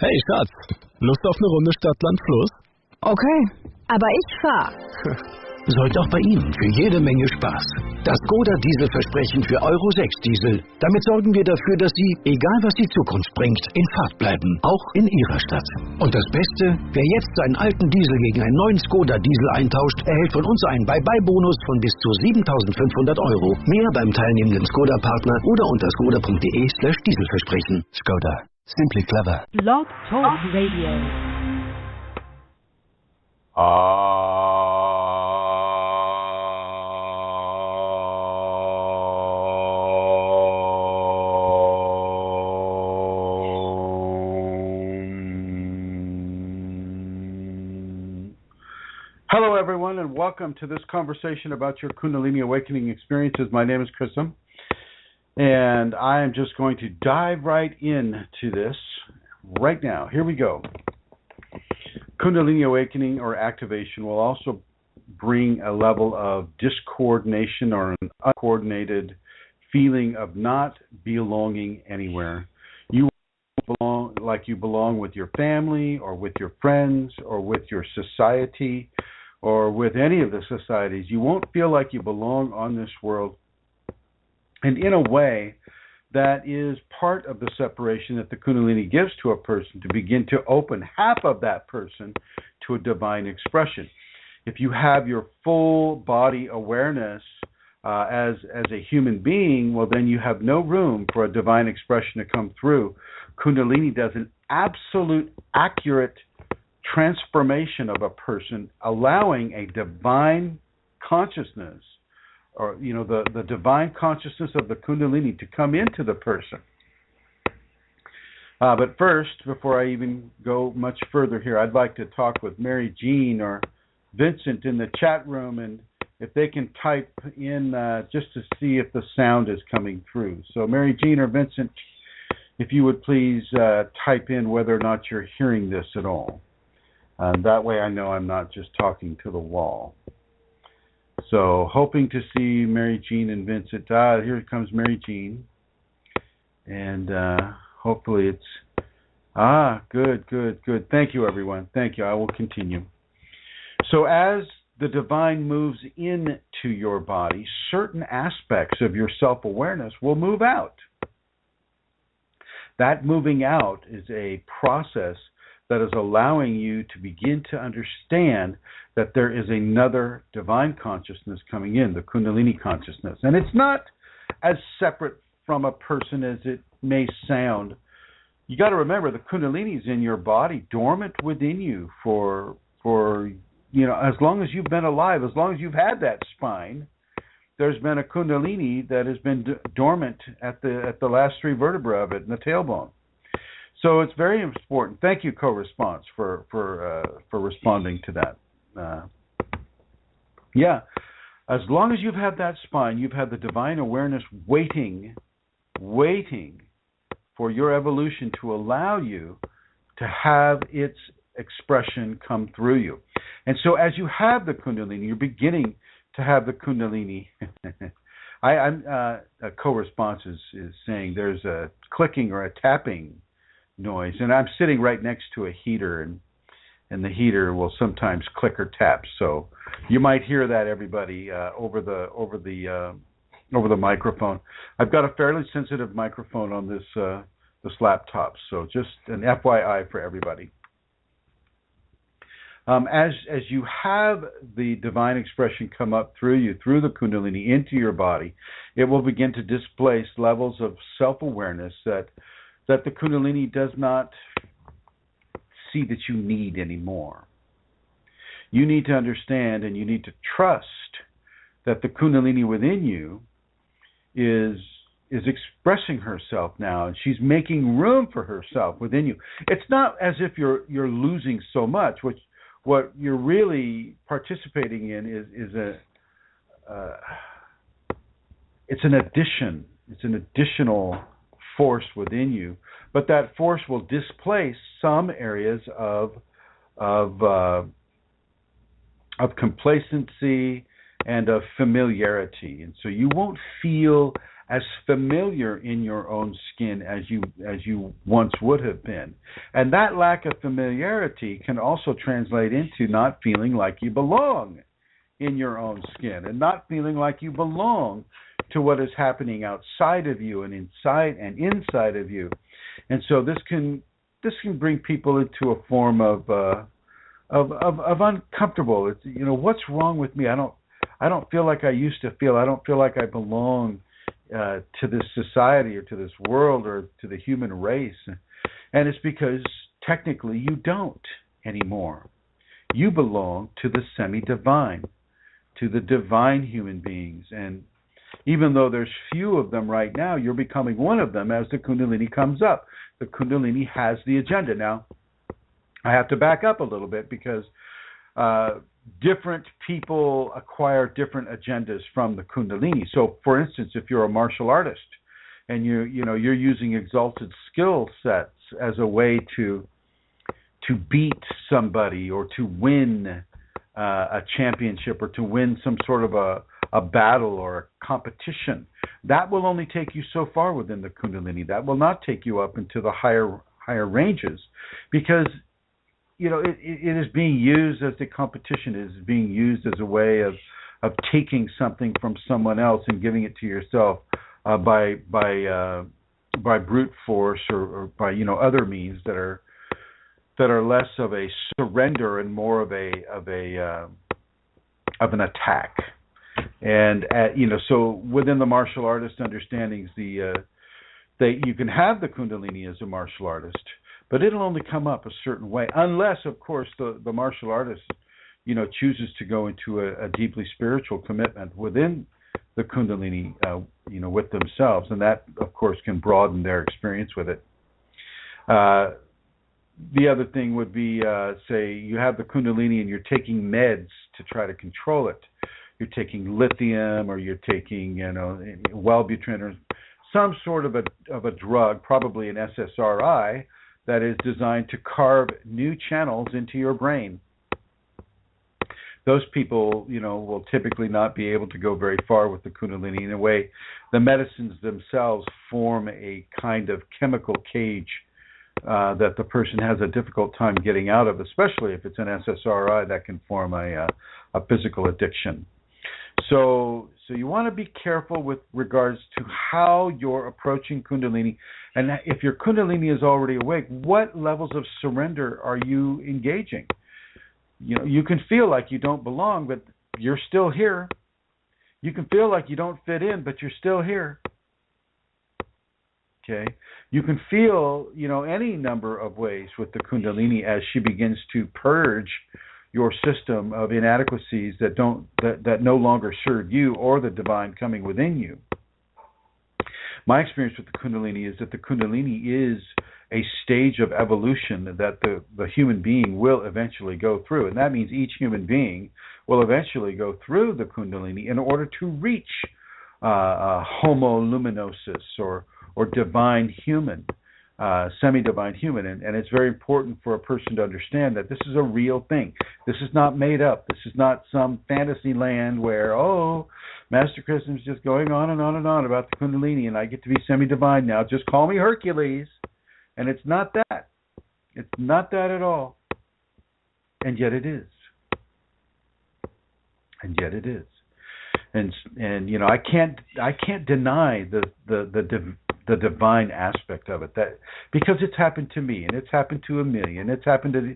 Hey Schatz, Lust auf eine Runde Stadt-Land-Fluss? Okay, aber ich fahr. Sollte auch bei Ihnen für jede Menge Spaß. Das Skoda-Dieselversprechen für Euro 6 Diesel. Damit sorgen wir dafür, dass Sie, egal was die Zukunft bringt, in Fahrt bleiben. Auch in Ihrer Stadt. Und das Beste, wer jetzt seinen alten Diesel gegen einen neuen Skoda-Diesel eintauscht, erhält von uns einen Bye-Bye-Bonus von bis zu 7.500 Euro. Mehr beim teilnehmenden Skoda-Partner oder unter skoda.de/Dieselversprechen. Skoda. Simply clever. Blog Talk Radio. Hello, everyone, and welcome to this conversation about your Kundalini awakening experiences. My name is Chrisam, and I am just going to dive right into this right now. Here we go. Kundalini awakening or activation will also bring a level of discoordination or an uncoordinated feeling of not belonging anywhere. You belong like you belong with your family or with your friends or with your society or with any of the societies. You won't feel like you belong on this world. And in a way, that is part of the separation that the Kundalini gives to a person to begin to open half of that person to a divine expression. If you have your full body awareness as a human being, well, then you have no room for a divine expression to come through. Kundalini does an absolute, accurate transformation of a person, allowing a divine consciousness, or the divine consciousness of the Kundalini to come into the person. But first, before I even go much further here, I'd like to talk with Mary Jean or Vincent in the chat room, and if they can type in just to see if the sound is coming through. So Mary Jean or Vincent, if you would please type in whether or not you're hearing this at all. That way I know I'm not just talking to the wall. So, hoping to see Mary Jean and Vincent. Here comes Mary Jean. And hopefully it's... Good. Thank you, everyone. Thank you. I will continue. So, as the divine moves into your body, certain aspects of your self-awareness will move out. That moving out is a process that is allowing you to begin to understand that there is another divine consciousness coming in, the Kundalini consciousness. And it's not as separate from a person as it may sound. You got to remember, the Kundalini is in your body, dormant within you for as long as you've been alive, as long as you've had that spine. There's been a Kundalini that has been dormant at the last three vertebrae of it, in the tailbone. So it's very important. Thank you, co-response, for responding to that. As long as you've had that spine, you've had the divine awareness waiting for your evolution to allow you to have its expression come through you. And so as you have the Kundalini, you're beginning to have the Kundalini. A co-response is saying there's a clicking or a tapping noise, and I'm sitting right next to a heater, and the heater will sometimes click or tap. So you might hear that, everybody, over the microphone. I've got a fairly sensitive microphone on this laptop, so just an FYI for everybody. As you have the divine expression come up through you, through the Kundalini, into your body, it will begin to displace levels of self-awareness that the Kundalini does not see that you need anymore. You need to understand and you need to trust that the Kundalini within you is expressing herself now, and she's making room for herself within you. It's not as if you're losing so much. What you're really participating in is it's an addition. It's an additional force within you, but that force will displace some areas of complacency and of familiarity, and so you won't feel as familiar in your own skin as you once would have been. And that lack of familiarity can also translate into not feeling like you belong in your own skin, and not feeling like you belong to what is happening outside of you and inside of you. And so this can bring people into a form of uncomfortable. It's, what's wrong with me? I don't feel like I used to feel. I don't feel like I belong to this society or to this world or to the human race. And it's because technically you don't anymore. You belong to the semi-divine, to the divine human beings. And even though there's few of them right now, you're becoming one of them as the Kundalini comes up. The Kundalini has the agenda. Now, I have to back up a little bit because different people acquire different agendas from the Kundalini. So, for instance, if you're a martial artist and you're using exalted skill sets as a way to beat somebody or to win a championship or to win some sort of a battle or a competition, that will only take you so far within the Kundalini. That will not take you up into the higher ranges, because it is being used as the competition, is being used as a way of taking something from someone else and giving it to yourself by brute force or by other means that are less of a surrender and more of an attack. And so within the martial artist understandings, you can have the Kundalini as a martial artist, but it'll only come up a certain way, unless, of course, the martial artist, chooses to go into a deeply spiritual commitment within the Kundalini, with themselves, and that, of course, can broaden their experience with it. The other thing would be, say, you have the Kundalini and you're taking meds to try to control it. You're taking lithium, or you're taking, Wellbutrin, or some sort of a drug, probably an SSRI, that is designed to carve new channels into your brain. Those people, will typically not be able to go very far with the Kundalini. In a way, the medicines themselves form a kind of chemical cage that the person has a difficult time getting out of, especially if it's an SSRI that can form a physical addiction. So you want to be careful with regards to how you're approaching Kundalini. And if your Kundalini is already awake, what levels of surrender are you engaging? You can feel like you don't belong, but you're still here. You can feel like you don't fit in, but you're still here. Okay? You can feel, any number of ways with the Kundalini as she begins to purge your system of inadequacies that no longer serve you or the divine coming within you. My experience with the Kundalini is that the Kundalini is a stage of evolution that the human being will eventually go through. And that means each human being will eventually go through the Kundalini in order to reach homo luminosus or divine human, semi-divine human. And it's very important for a person to understand that this is a real thing. This is not made up. This is not some fantasy land where, Master Christen's just going on and on and on about the Kundalini and I get to be semi-divine now. Just call me Hercules. And it's not that. It's not that at all. And yet it is. And yet it is. And I can't deny the divine aspect of it, that because it's happened to me and it's happened to Amelia and it's happened to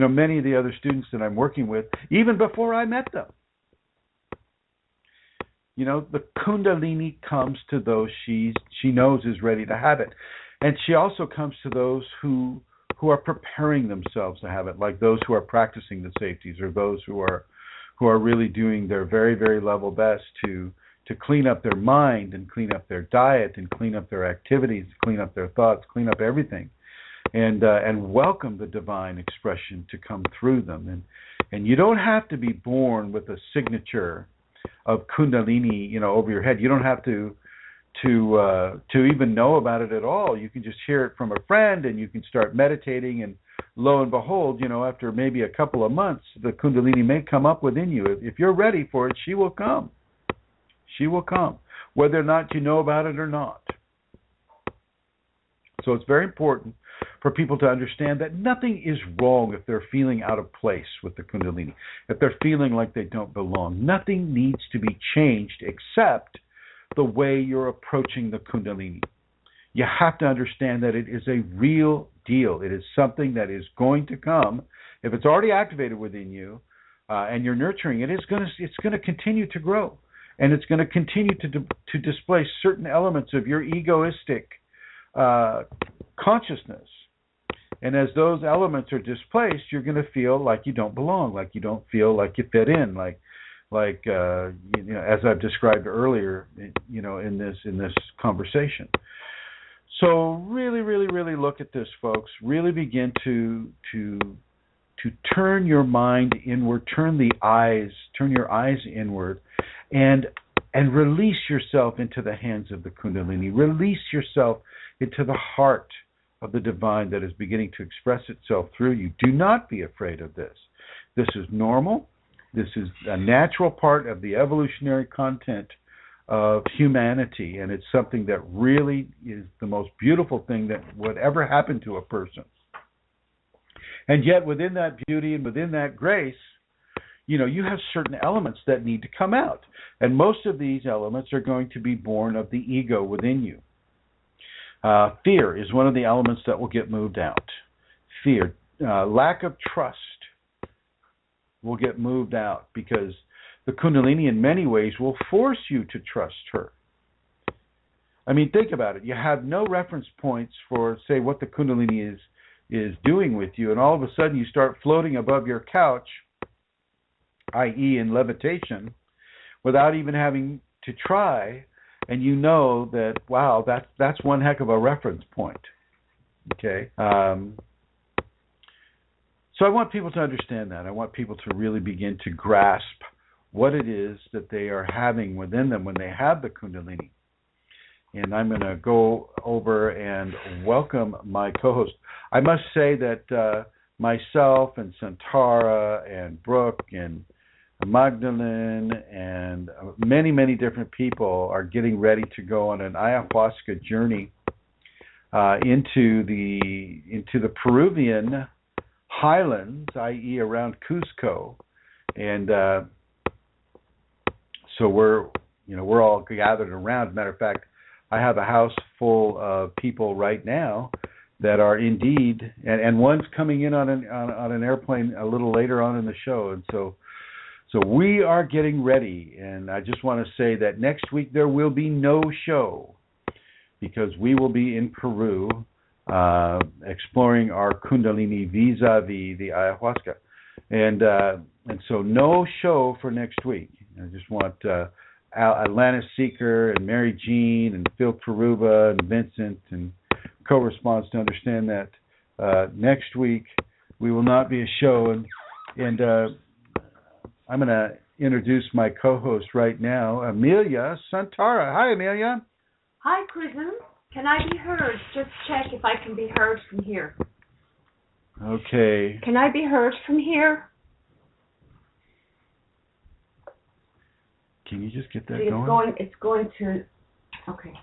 many of the other students that I'm working with even before I met them. The Kundalini comes to those she knows is ready to have it. And she also comes to those who are preparing themselves to have it, like those who are practicing the safeties, or those who are really doing their very, very level best to clean up their mind and clean up their diet and clean up their activities, clean up their thoughts, clean up everything, and welcome the divine expression to come through them. And you don't have to be born with a signature of Kundalini, over your head. You don't have to even know about it at all. You can just hear it from a friend, and you can start meditating, and lo and behold, after maybe a couple of months, the Kundalini may come up within you. If you're ready for it, she will come. She will come. whether or not you know about it or not. So it's very important for people to understand that nothing is wrong if they're feeling out of place with the Kundalini, if they're feeling like they don't belong. Nothing needs to be changed except the way you're approaching the Kundalini. You have to understand that it is a real deal. It is something that is going to come. If it's already activated within you and you're nurturing it, it's going to continue to grow. And it's going to continue to display certain elements of your egoistic consciousness. And as those elements are displaced, you're going to feel like you don't belong, like you don't feel like you fit in, like as I've described earlier, in this conversation. So really, really, really look at this, folks. Really begin to turn your mind inward, turn your eyes inward, and release yourself into the hands of the Kundalini. Release yourself into the heart of the divine that is beginning to express itself through you. Do not be afraid of this. This is normal. This is a natural part of the evolutionary content of humanity, and it's something that really is the most beautiful thing that would ever happen to a person. And yet within that beauty and within that grace, you have certain elements that need to come out. And most of these elements are going to be born of the ego within you. Fear is one of the elements that will get moved out. Fear, lack of trust will get moved out because the Kundalini in many ways will force you to trust her. I mean, think about it. You have no reference points for, say, what the Kundalini is doing with you, and all of a sudden you start floating above your couch, i.e. in levitation, without even having to try, and you know that, wow, that's one heck of a reference point. Okay? So I want people to understand that. I want people to really begin to grasp what it is that they are having within them when they have the Kundalini. And I'm going to go over and welcome my co-host. I must say that myself and Santara and Brooke and Magdalene and many, many different people are getting ready to go on an ayahuasca journey into the Peruvian highlands, i.e. around Cusco. And so we're all gathered around. Matter of fact, I have a house full of people right now that are indeed, and one's coming in on an airplane a little later on in the show, and so we are getting ready. And I just want to say that next week there will be no show because we will be in Peru exploring our Kundalini vis-a-vis the ayahuasca, and so no show for next week. I just want Atlantis Seeker and Mary Jean and Phil Karuba and Vincent and co-response to understand that next week we will not be a show, and I'm going to introduce my co-host right now, Amelia Santara. Hi, Amelia. Hi, Chrism. Can I be heard? Just check if I can be heard from here. Okay. Can I be heard from here? Can you just get that going? It's going to... Okay.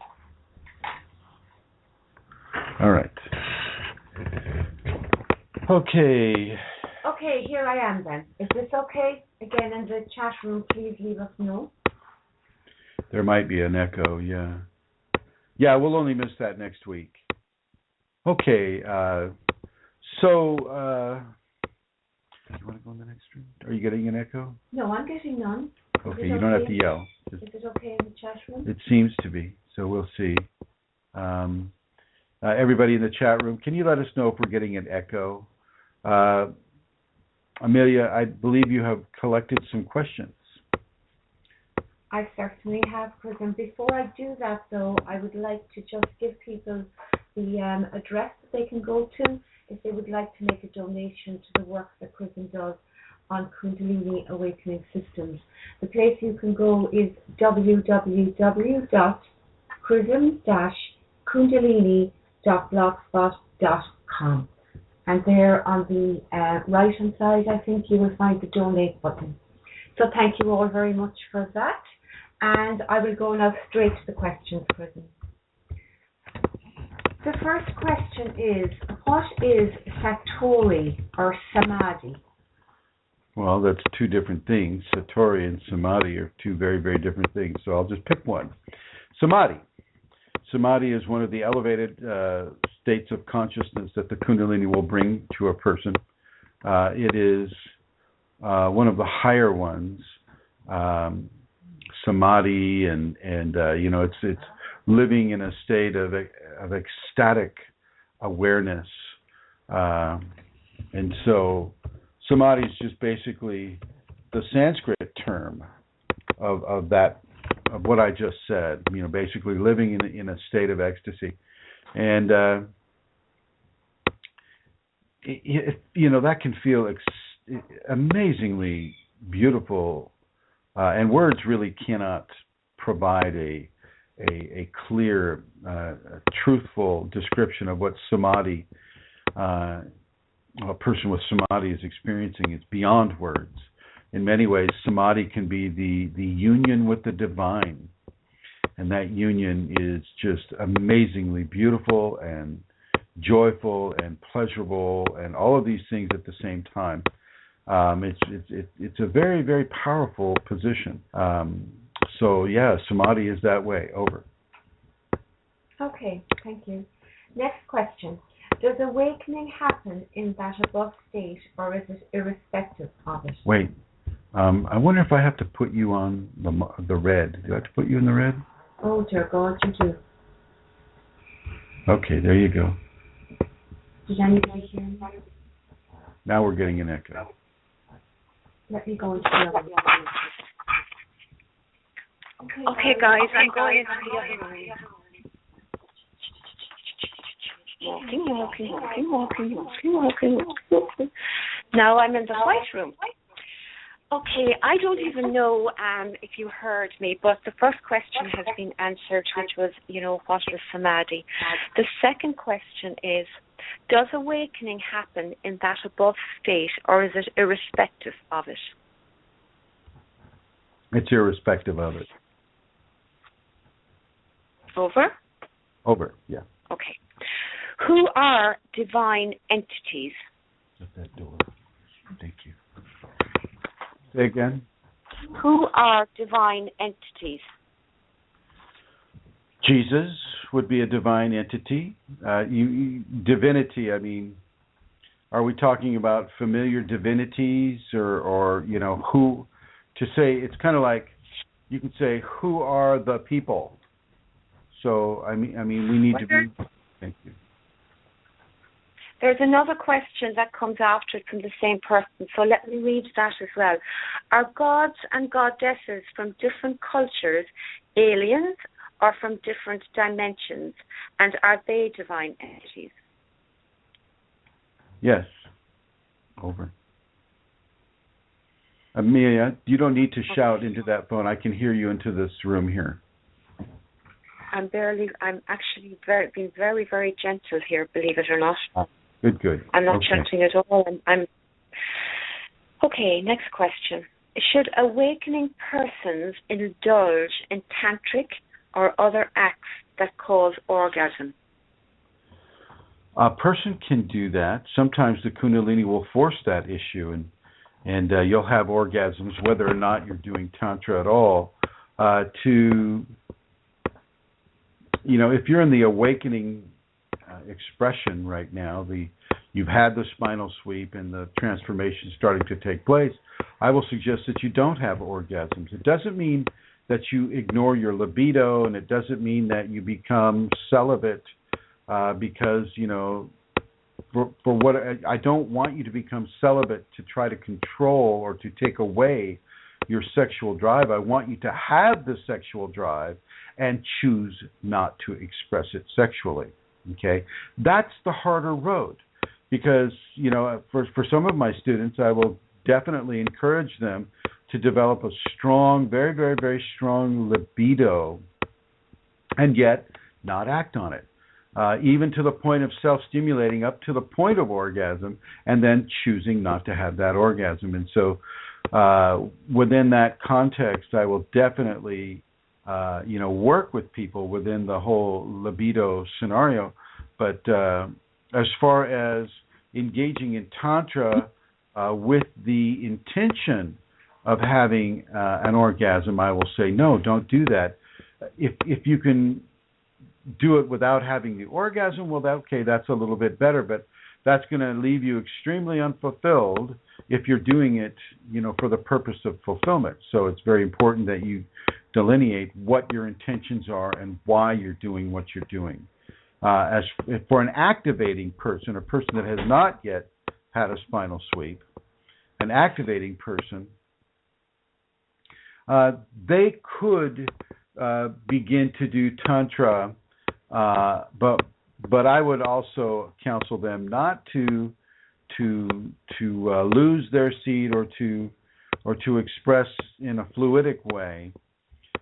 All right. Okay. Okay, here I am then. Is this okay? Again, in the chat room, please leave us know. There might be an echo, yeah. Yeah, we'll only miss that next week. Okay, so, do you want to go in the next room? Are you getting an echo? No, I'm getting none. Okay, you don't have to yell. Is it okay in the chat room? It seems to be, so we'll see. Everybody in the chat room, can you let us know if we're getting an echo? Amelia, I believe you have collected some questions. I certainly have, Chris. And before I do that, though, I would like to just give people the address that they can go to if they would like to make a donation to the work that Chrism does on Kundalini Awakening Systems. The place you can go is www.chrism-kundalini.blogspot.com. And there on the right-hand side, I think you will find the donate button. So thank you all very much for that. And I will go now straight to the questions, Prison. The first question is, what is Satori or Samadhi? Well, that's two different things. Satori and Samadhi are two very, very different things. So I'll just pick one. Samadhi. Samadhi is one of the elevated states of consciousness that the Kundalini will bring to a person. It is one of the higher ones. Samadhi and it's living in a state of ecstatic awareness, and so Samadhi is just basically the Sanskrit term of what I just said. Basically living in a state of ecstasy, and that can feel amazingly beautiful, and words really cannot provide a clear, truthful description of what samadhi, a person with samadhi is experiencing. It's beyond words. In many ways, samadhi can be the union with the divine, and that union is just amazingly beautiful and joyful and pleasurable and all of these things at the same time. It's a very, very powerful position. So yeah, samadhi is that way. Over. Okay, thank you. Next question. Does awakening happen in that above state, or is it irrespective of it? Wait. I wonder if I have to put you on the red. Do I have to put you in the red? Oh dear God, you do. Okay, there you go. Did anybody hear me? Now we're getting an echo. Let me go into the other room. Okay, guys, I'm going into the other room. Walking. Now I'm in the white room. Okay, I don't even know if you heard me, but the first question has been answered, which was, what is samadhi? The second question is, does awakening happen in that above state, or is it irrespective of it? It's irrespective of it. Over? Over, yeah. Okay. Who are divine entities? Shut that door. Thank you. Say again. Who are divine entities? Jesus would be a divine entity. Divinity, I mean, are we talking about familiar divinities or who? To say, it's kind of like, you could say, who are the people? So, I mean, we need to be... Thank you. There's another question that comes after it from the same person, so let me read that as well. Are gods and goddesses from different cultures aliens or from different dimensions, and are they divine entities? Yes. Over. Amelia, you don't need to shout into that phone. I can hear you into this room here. I'm actually being very, very gentle here, believe it or not. Good. I'm not shouting at all. Okay, next question. Should awakening persons indulge in tantric or other acts that cause orgasm? A person can do that. Sometimes the Kundalini will force that issue, and you'll have orgasms whether or not you're doing Tantra at all. If you're in the awakening expression right now, you've had the spinal sweep and the transformation starting to take place, I will suggest that you don't have orgasms. It doesn't mean that you ignore your libido, and it doesn't mean that you become celibate because, for what I don't want you to become celibate to try to control or to take away your sexual drive. I want you to have the sexual drive and choose not to express it sexually. Okay, that's the harder road, because for some of my students, I will definitely encourage them to develop a strong, very, very, very strong libido, and yet not act on it, even to the point of self-stimulating, up to the point of orgasm, and then choosing not to have that orgasm. And so within that context, I will definitely work with people within the whole libido scenario. But as far as engaging in Tantra with the intention of having an orgasm, I will say, no, don't do that. If you can do it without having the orgasm, well, that's a little bit better, but that's going to leave you extremely unfulfilled if you're doing it, for the purpose of fulfillment. So it's very important that you delineate what your intentions are and why you're doing what you're doing. As for an activating person, a person that has not yet had a spinal sweep, an activating person, they could begin to do Tantra, but I would also counsel them not to lose their seed or to express in a fluidic way,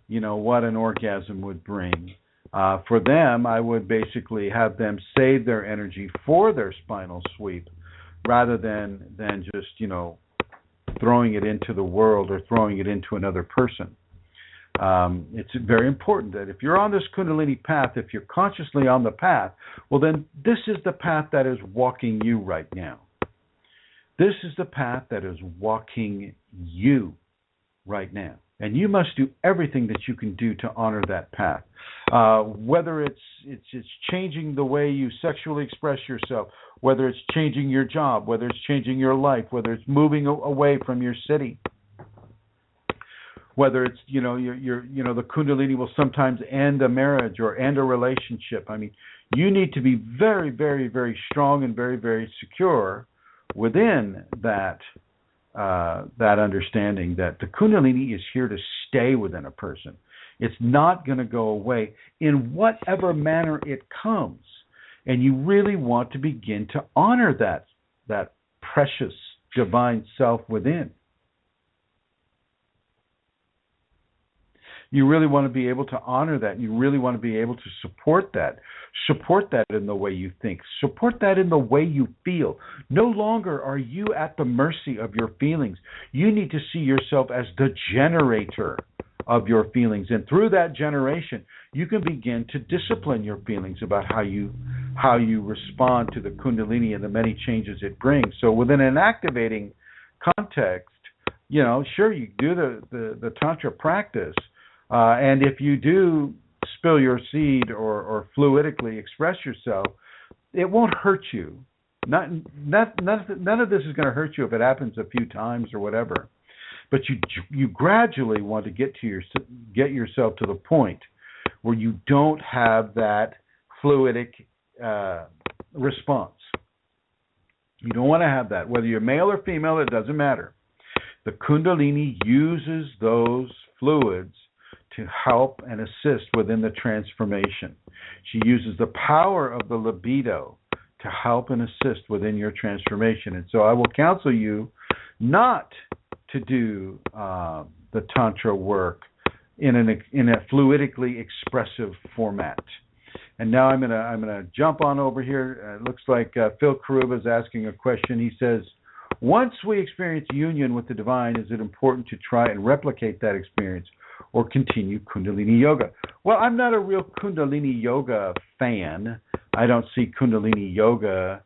what an orgasm would bring. For them, I would basically have them save their energy for their spinal sweep, rather than just throwing it into the world or throwing it into another person. It's very important that if you're on this Kundalini path, if you're consciously on the path, well then this is the path that is walking you right now. This is the path that is walking you right now. And you must do everything that you can do to honor that path. Whether it's changing the way you sexually express yourself, whether it's changing your job, whether it's changing your life, whether it's moving away from your city, whether it's the Kundalini will sometimes end a marriage or end a relationship. I mean, you need to be very, very, very strong and very, very secure within that understanding that the Kundalini is here to stay within a person. It's not going to go away in whatever manner it comes. And you really want to begin to honor that precious divine self within. You really want to be able to honor that. You really want to be able to support that. Support that in the way you think. Support that in the way you feel. No longer are you at the mercy of your feelings. You need to see yourself as the generator of your feelings. And through that generation, you can begin to discipline your feelings about how you respond to the Kundalini and the many changes it brings. So within an activating context, sure, you do the Tantra practice. And if you do spill your seed or fluidically express yourself, it won't hurt you. None of this is going to hurt you if it happens a few times or whatever. But you gradually want to get yourself to the point where you don't have that fluidic response. You don't want to have that. Whether you're male or female, it doesn't matter. The Kundalini uses those fluids to help and assist within the transformation. She uses the power of the libido to help and assist within your transformation. And so I will counsel you not to do the Tantra work in a fluidically expressive format. And now I'm gonna jump on over here. It looks like Phil Karuba is asking a question. He says, once we experience union with the divine, is it important to try and replicate that experience or continue Kundalini Yoga? Well, I'm not a real Kundalini Yoga fan. I don't see Kundalini Yoga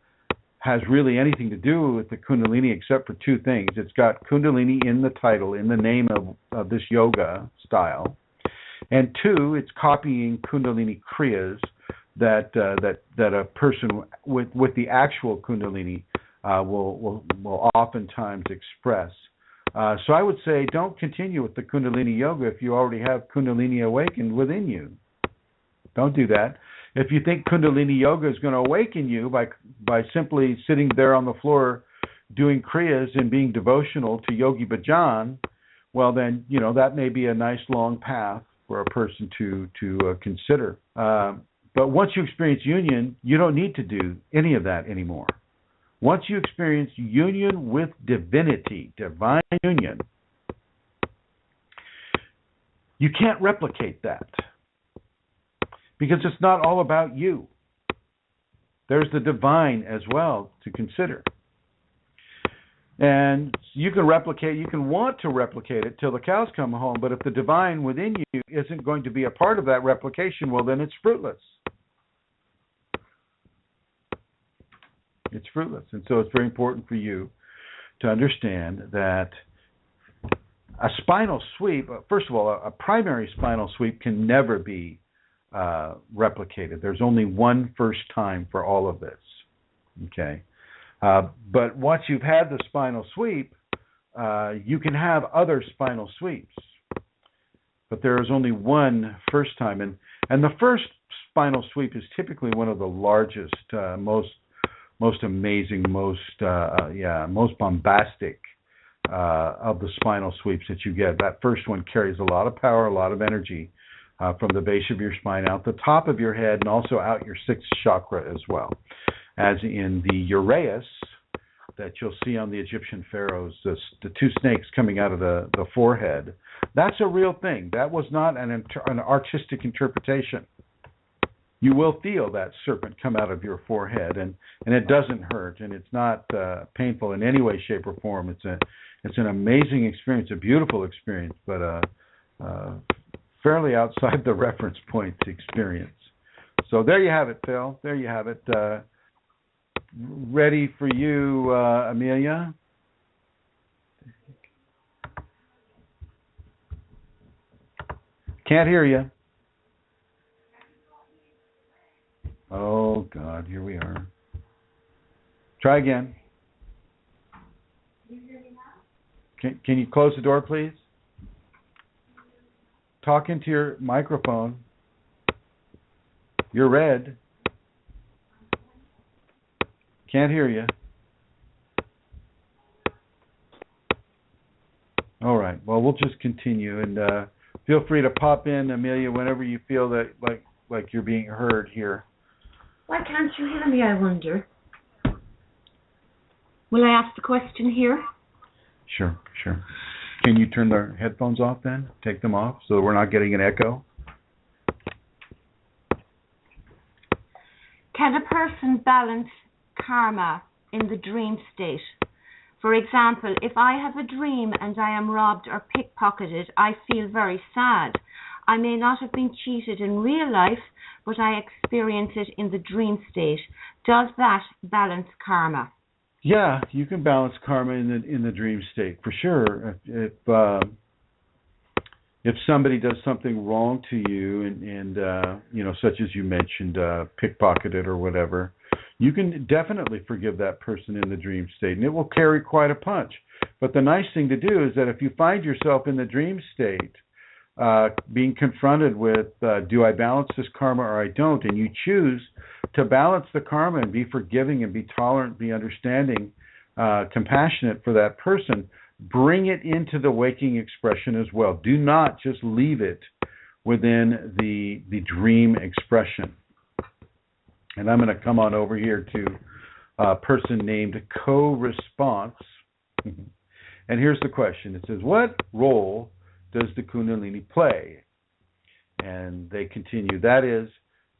has really anything to do with the Kundalini except for two things. It's got Kundalini in the title, in the name of this yoga style. And two, it's copying Kundalini Kriyas that a person with the actual Kundalini will oftentimes express. So I would say don't continue with the Kundalini Yoga if you already have Kundalini awakened within you. Don't do that. If you think Kundalini Yoga is going to awaken you by simply sitting there on the floor doing Kriyas and being devotional to Yogi Bhajan, well then, that may be a nice long path for a person to consider. But once you experience union, you don't need to do any of that anymore. Once you experience union with divinity, divine union, you can't replicate that because it's not all about you. There's the divine as well to consider. And you can replicate, you can want to replicate it till the cows come home, but if the divine within you isn't going to be a part of that replication, well, then it's fruitless. It's fruitless. And so it's very important for you to understand that a spinal sweep, first of all, a primary spinal sweep can never be replicated. There's only one first time for all of this. Okay? But once you've had the spinal sweep, you can have other spinal sweeps. But there is only one first time. And the first spinal sweep is typically one of the largest, most amazing, most bombastic of the spinal sweeps that you get. That first one carries a lot of power, a lot of energy from the base of your spine out the top of your head and also out your sixth chakra as well. As in the uraeus that you'll see on the Egyptian pharaohs, the two snakes coming out of the forehead. That's a real thing. That was not an artistic interpretation. You will feel that serpent come out of your forehead, and it doesn't hurt, and it's not painful in any way, shape, or form. It's an amazing experience, a beautiful experience, but fairly outside the reference point experience. So there you have it, Phil. There you have it. Ready for you, Amelia? Can't hear you. Oh, God, here we are. Try again. Can you close the door, please? Talk into your microphone. You're red. Can't hear you. All right. Well, we'll just continue, and feel free to pop in, Amelia, whenever you feel that like you're being heard here. Why can't you hear me, I wonder? Will I ask the question here? Sure. Can you turn the headphones off then? Take them off so we're not getting an echo? Can a person balance karma in the dream state? For example, if I have a dream and I am robbed or pickpocketed, I feel very sad. I may not have been cheated in real life, but I experience it in the dream state. Does that balance karma? Yeah, you can balance karma in the dream state for sure. If somebody does something wrong to you, and such as you mentioned, pickpocketed or whatever, you can definitely forgive that person in the dream state, and it will carry quite a punch. But the nice thing to do is that if you find yourself in the dream state, being confronted with, do I balance this karma or I don't, and you choose to balance the karma and be forgiving and be tolerant, be understanding, compassionate for that person, bring it into the waking expression as well. Do not just leave it within the dream expression. And I'm going to come on over here to a person named Co-Response. And here's the question. It says, what role does the Kundalini play? And they continue, that is,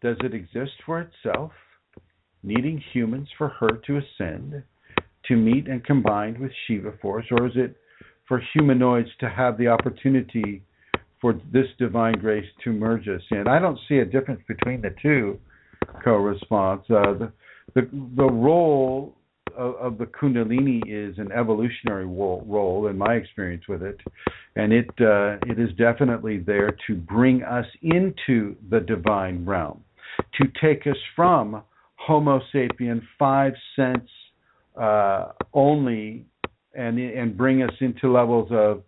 does it exist for itself, needing humans for her to ascend, to meet and combine with Shiva force, or is it for humanoids to have the opportunity for this divine grace to merge us in? I don't see a difference between the two, Co-Response. The role of the Kundalini is an evolutionary role in my experience with it, and it is definitely there to bring us into the divine realm, to take us from Homo sapien 5 sense only, and bring us into levels of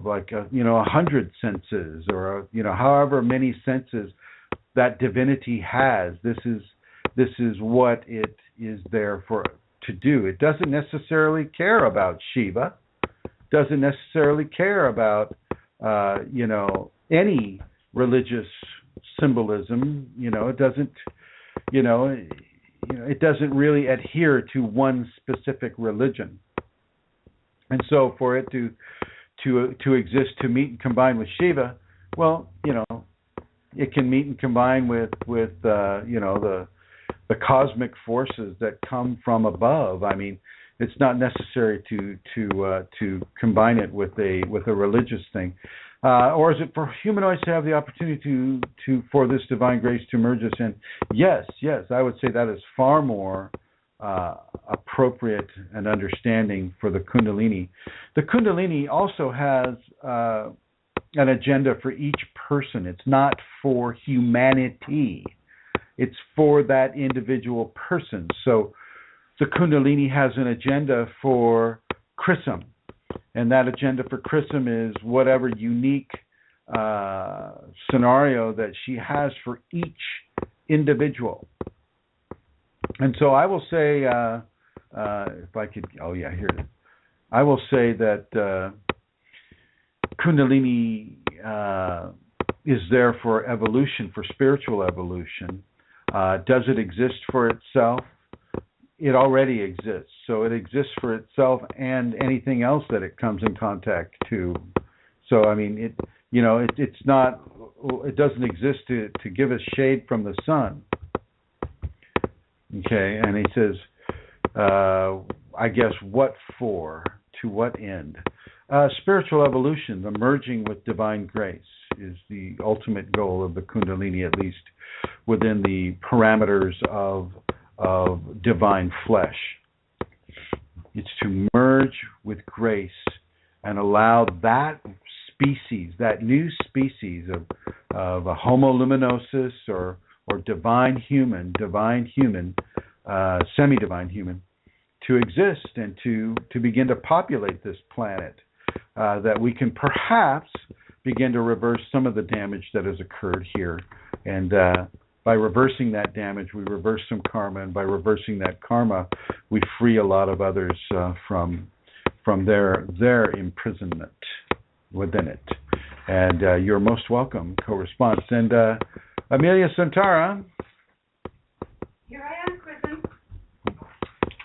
like 100 senses, or however many senses that divinity has. This is what it is there to do. It doesn't necessarily care about Shiva, doesn't necessarily care about any religious symbolism. It doesn't it doesn't really adhere to one specific religion. And so for it to exist, to meet and combine with Shiva, well, it can meet and combine with the cosmic forces that come from above. I mean, it's not necessary to combine it with a religious thing. Or is it for humanoids to have the opportunity for this divine grace to merge us in? Yes, I would say that is far more appropriate and understanding for the Kundalini. The Kundalini also has an agenda for each person. It's not for humanity. It's for that individual person. So the Kundalini has an agenda for Chrism. And that agenda for Chrism is whatever unique scenario that she has for each individual. And so I will say, if I could, here it is. I will say that Kundalini is there for evolution, for spiritual evolution. Does it exist for itself? It already exists. So it exists for itself and anything else that it comes in contact to. So I mean, it's not. It doesn't exist to give us shade from the sun. Okay, and he says, I guess, what for? To what end? Spiritual evolution, the merging with divine grace, is the ultimate goal of the Kundalini, at least within the parameters of divine flesh. It's to merge with grace and allow that species, that new species of a homo luminosus or divine human, semi-divine human, to exist and to begin to populate this planet, that we can perhaps begin to reverse some of the damage that has occurred here. And by reversing that damage, we reverse some karma, and by reversing that karma, we free a lot of others from their imprisonment within it. And you're most welcome, co-response. And Amelia Santara. Here I am, Chrism.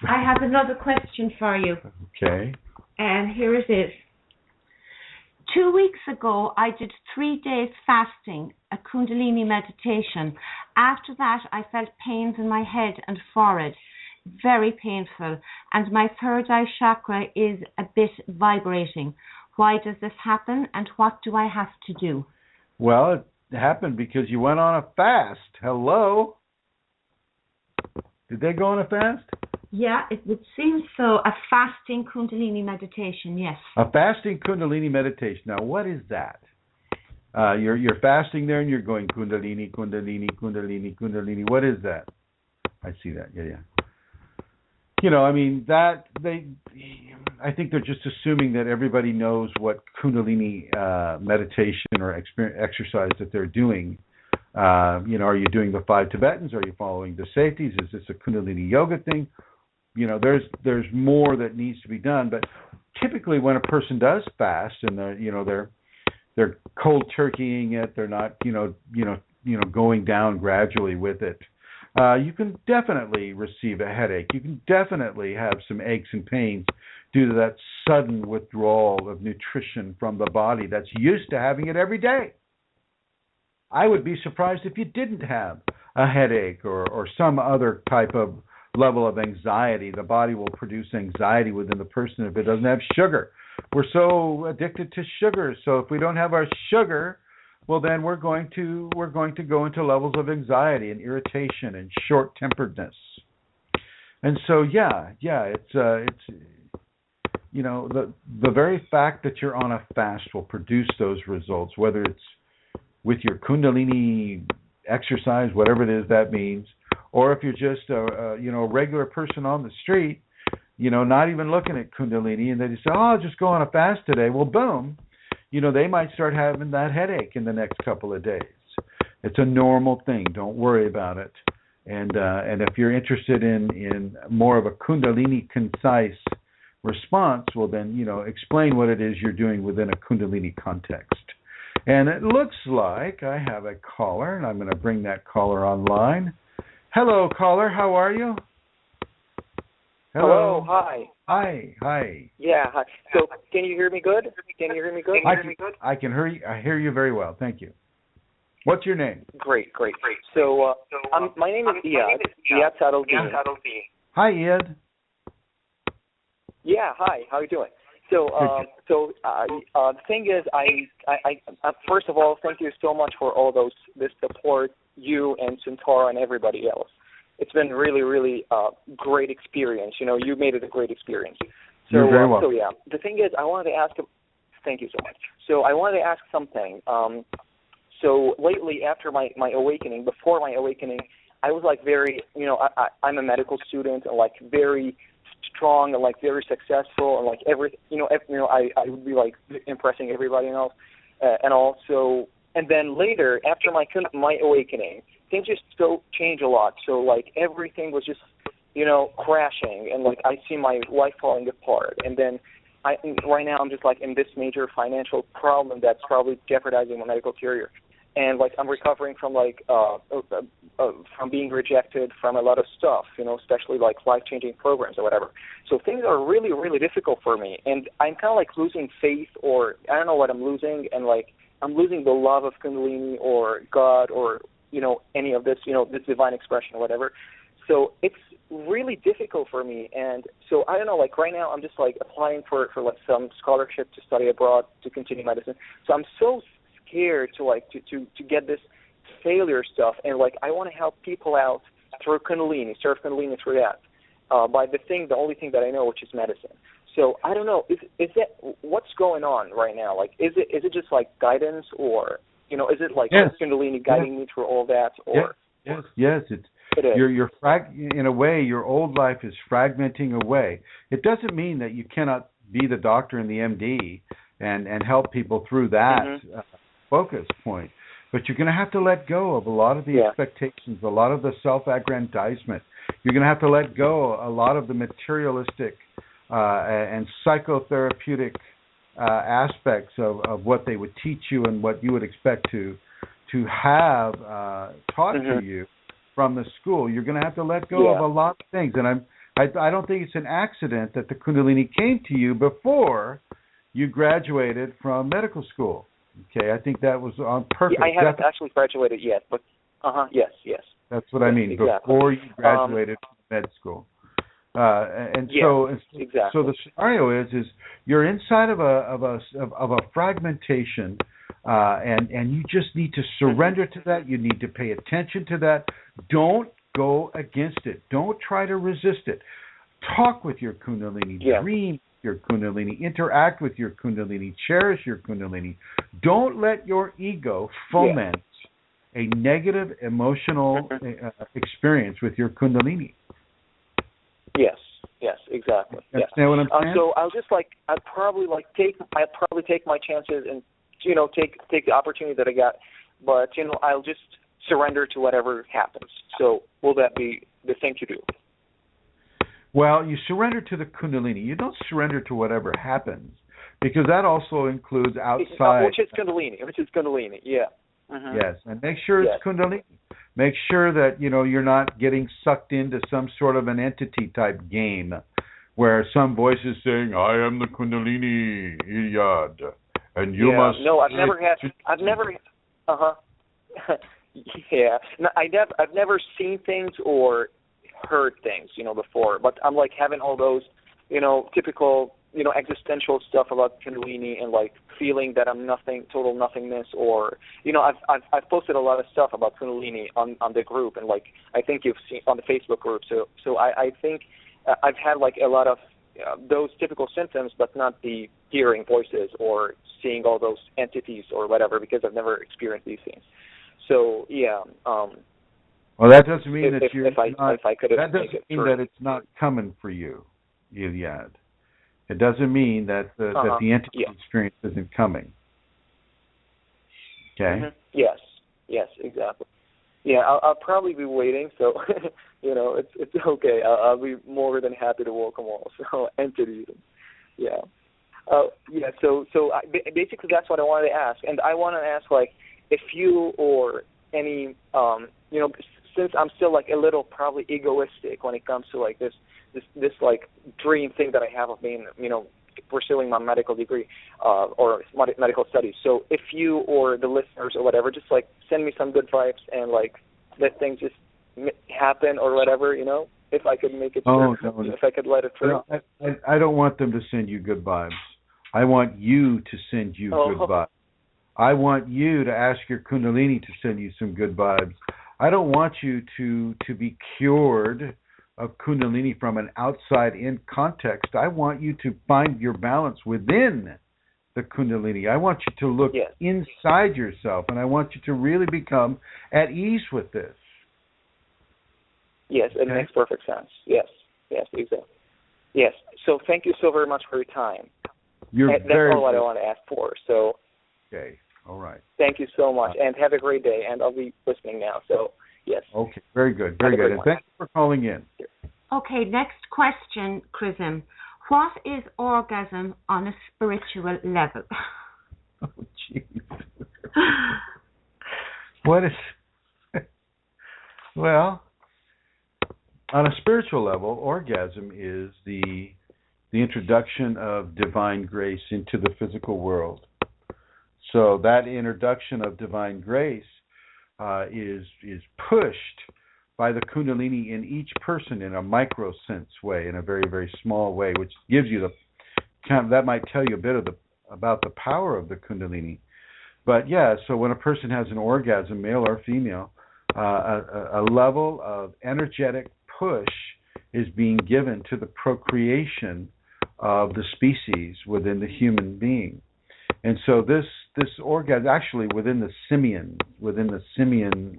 I have another question for you. Okay. And here it is. 2 weeks ago, I did 3 days fasting, a Kundalini meditation. After that, I felt pains in my head and forehead, very painful, and my third eye chakra is a bit vibrating. Why does this happen, and what do I have to do? Well, it happened because you went on a fast. Hello? Did they go on a fast? Yeah, it would seem so. A fasting Kundalini meditation, yes. A fasting Kundalini meditation. Now, what is that? You're fasting there and you're going Kundalini, Kundalini, Kundalini, Kundalini. What is that? I see that. Yeah. I mean, I think they're just assuming that everybody knows what Kundalini meditation or exercise that they're doing. Are you doing the 5 Tibetans? Are you following the safeties? Is this a Kundalini yoga thing? There's more that needs to be done. But typically, when a person does fast and they're cold turkeying it, they're not going down gradually with it. You can definitely receive a headache. You can definitely have some aches and pains due to that sudden withdrawal of nutrition from the body that's used to having it every day. I would be surprised if you didn't have a headache or some other type of level of anxiety. The body will produce anxiety within the person if it doesn't have sugar. We're so addicted to sugar. So if we don't have our sugar, well, then we're going to go into levels of anxiety and irritation and short-temperedness. And so, it's the very fact that you're on a fast will produce those results, whether it's with your Kundalini exercise, whatever it is that means, or if you're just a regular person on the street, not even looking at Kundalini, and they just say, "Oh, I'll just go on a fast today." Well, boom. They might start having that headache in the next couple of days. It's a normal thing. Don't worry about it. And if you're interested in more of a Kundalini concise response, well then, explain what it is you're doing within a Kundalini context. And it looks like I have a caller, and I'm going to bring that caller online. Hello, caller. How are you? Hello. Hi. Hi. Yeah. Hi. So, can you hear me good? I can hear you. I hear you very well. Thank you. What's your name? Great. So, my name is Iyad Sadaldin. Hi, Iyad. Yeah, hi. How are you doing? So, the thing is, I first of all, thank you so much for all this support, you and Centaura and everybody else. It's been really, really great experience. You made it a great experience. So, You're very welcome. So yeah, the thing is, I wanted to ask. Thank you so much. So I wanted to ask something. So lately, after my awakening, before my awakening, I was like very, I'm a medical student and like very strong and like very successful and like I would be like impressing everybody and all. So and then later, after my awakening, things just change a lot. So like everything was just crashing, and like I see my life falling apart, and then right now I'm just like in this major financial problem that's probably jeopardizing my medical career. And like I'm recovering from like from being rejected from a lot of stuff, especially like life-changing programs or whatever. So things are really, really difficult for me, and I'm kind of like losing faith, or I don't know what I'm losing, and like I'm losing the love of Kundalini or God or any of this this divine expression or whatever. So it's really difficult for me, and so I don't know. Like right now, I'm just like applying for like some scholarship to study abroad to continue medicine. So I'm so scared to get this failure stuff, and like I want to help people out through Kundalini, serve Kundalini through that by the only thing that I know, which is medicine. So I don't know, is that what's going on right now? Like is it just like guidance, or is it like Kundalini guiding me through all that, or yes, it's you're in a way your old life is fragmenting away. It doesn't mean that you cannot be the doctor and the MD and help people through that focus point. But you're going to have to let go of a lot of the expectations, a lot of the self-aggrandizement. You're going to have to let go a lot of the materialistic and psychotherapeutic aspects of what they would teach you and what you would expect to have taught to you from the school. You're going to have to let go of a lot of things. And I don't think it's an accident that the Kundalini came to you before you graduated from medical school. Okay, I think that was on purpose. I haven't actually graduated yet, but yes. That's what I mean. Exactly. Before you graduated from med school, so the scenario is you're inside of a fragmentation, and you just need to surrender to that. You need to pay attention to that. Don't go against it. Don't try to resist it. Talk with your Kundalini. Dream your Kundalini, interact with your Kundalini, cherish your Kundalini. Don't let your ego foment a negative emotional experience with your Kundalini. Yes, exactly. Understand what I'm saying? So I'd probably take my chances and take the opportunity that I got, but I'll just surrender to whatever happens. So will that be the thing to do? Well, you surrender to the Kundalini. You don't surrender to whatever happens, because that also includes outside. Which is Kundalini, Yes, and make sure it's Kundalini. Make sure that you're not getting sucked into some sort of an entity type game, where some voice is saying, "I am the Kundalini, Iliad, and you must." No, I've never. Yeah, no, I've never seen things or heard things, before, but I'm like having all those, typical, existential stuff about Kundalini, and like feeling that I'm nothing, total nothingness, or, I've posted a lot of stuff about Kundalini on the group, and like I think you've seen on the Facebook group. So I think I've had like a lot of those typical symptoms, but not the hearing voices or seeing all those entities or whatever, because I've never experienced these things. So well, that doesn't mean that it's not coming for you, Iliad. It doesn't mean that the entity experience isn't coming. Okay. Yes, exactly. Yeah, I'll probably be waiting. So it's okay. I'll be more than happy to welcome all entities. So basically that's what I wanted to ask, and I want to ask like if you or any since I'm still like a little probably egoistic when it comes to like this like dream thing that I have of being pursuing my medical degree or medical studies. So if you or the listeners or whatever just like send me some good vibes and like let things just happen or whatever, if I could make it No. if I could let it through. I don't want them to send you good vibes. I want you to send you good vibes. I want you to ask your Kundalini to send you some good vibes. I don't want you to be cured of Kundalini from an outside-in context. I want you to find your balance within the Kundalini. I want you to look inside yourself, and I want you to really become at ease with this. Yes, it makes perfect sense. Yes, exactly. Yes, so thank you so very much for your time. That's all what I want to ask for. So. Okay, all right. Thank you so much, and have a great day, and I'll be listening now, so yes. Okay, very good, very good, and thank you for calling in. Okay, next question, Chrism. What is orgasm on a spiritual level? Oh, jeez. What is... Well, on a spiritual level, orgasm is the introduction of divine grace into the physical world. So that introduction of divine grace is pushed by the Kundalini in each person in a micro sense way, in a very, very small way, which gives you that might tell you a bit about the power of the Kundalini. But yeah, so when a person has an orgasm, male or female, a level of energetic push is being given to the procreation of the species within the human being. And so this orgasm, actually within the simian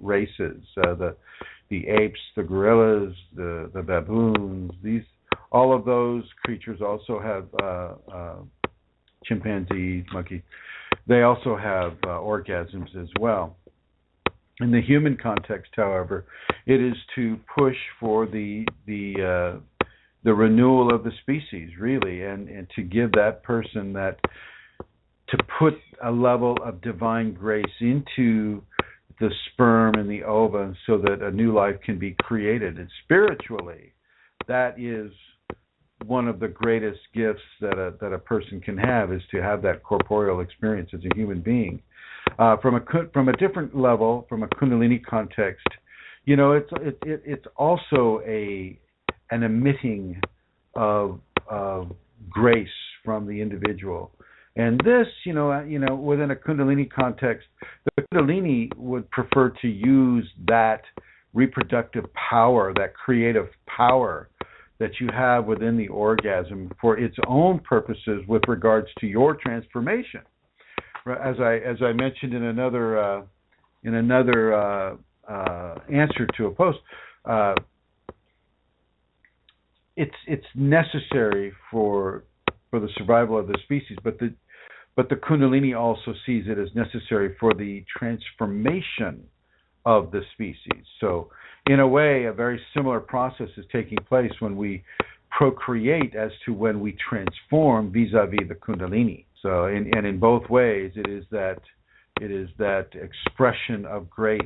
races, the apes, the gorillas, the baboons, all of those creatures also have chimpanzees, monkeys. They also have orgasms as well. In the human context, however, it is to push for the renewal of the species, really, and to give that person to put a level of divine grace into the sperm and the ova so that a new life can be created. And spiritually, that is one of the greatest gifts that a person can have, is to have that corporeal experience as a human being. From a different level, from a Kundalini context, it's also an emitting of grace from the individual. And this, within a Kundalini context, the Kundalini would prefer to use that reproductive power, that creative power that you have within the orgasm for its own purposes with regards to your transformation. As I mentioned in another answer to a post, it's necessary for the survival of the species, but the Kundalini also sees it as necessary for the transformation of the species. So, in a way, a very similar process is taking place when we procreate as to when we transform vis-a-vis the Kundalini. So, and in both ways, it is that expression of grace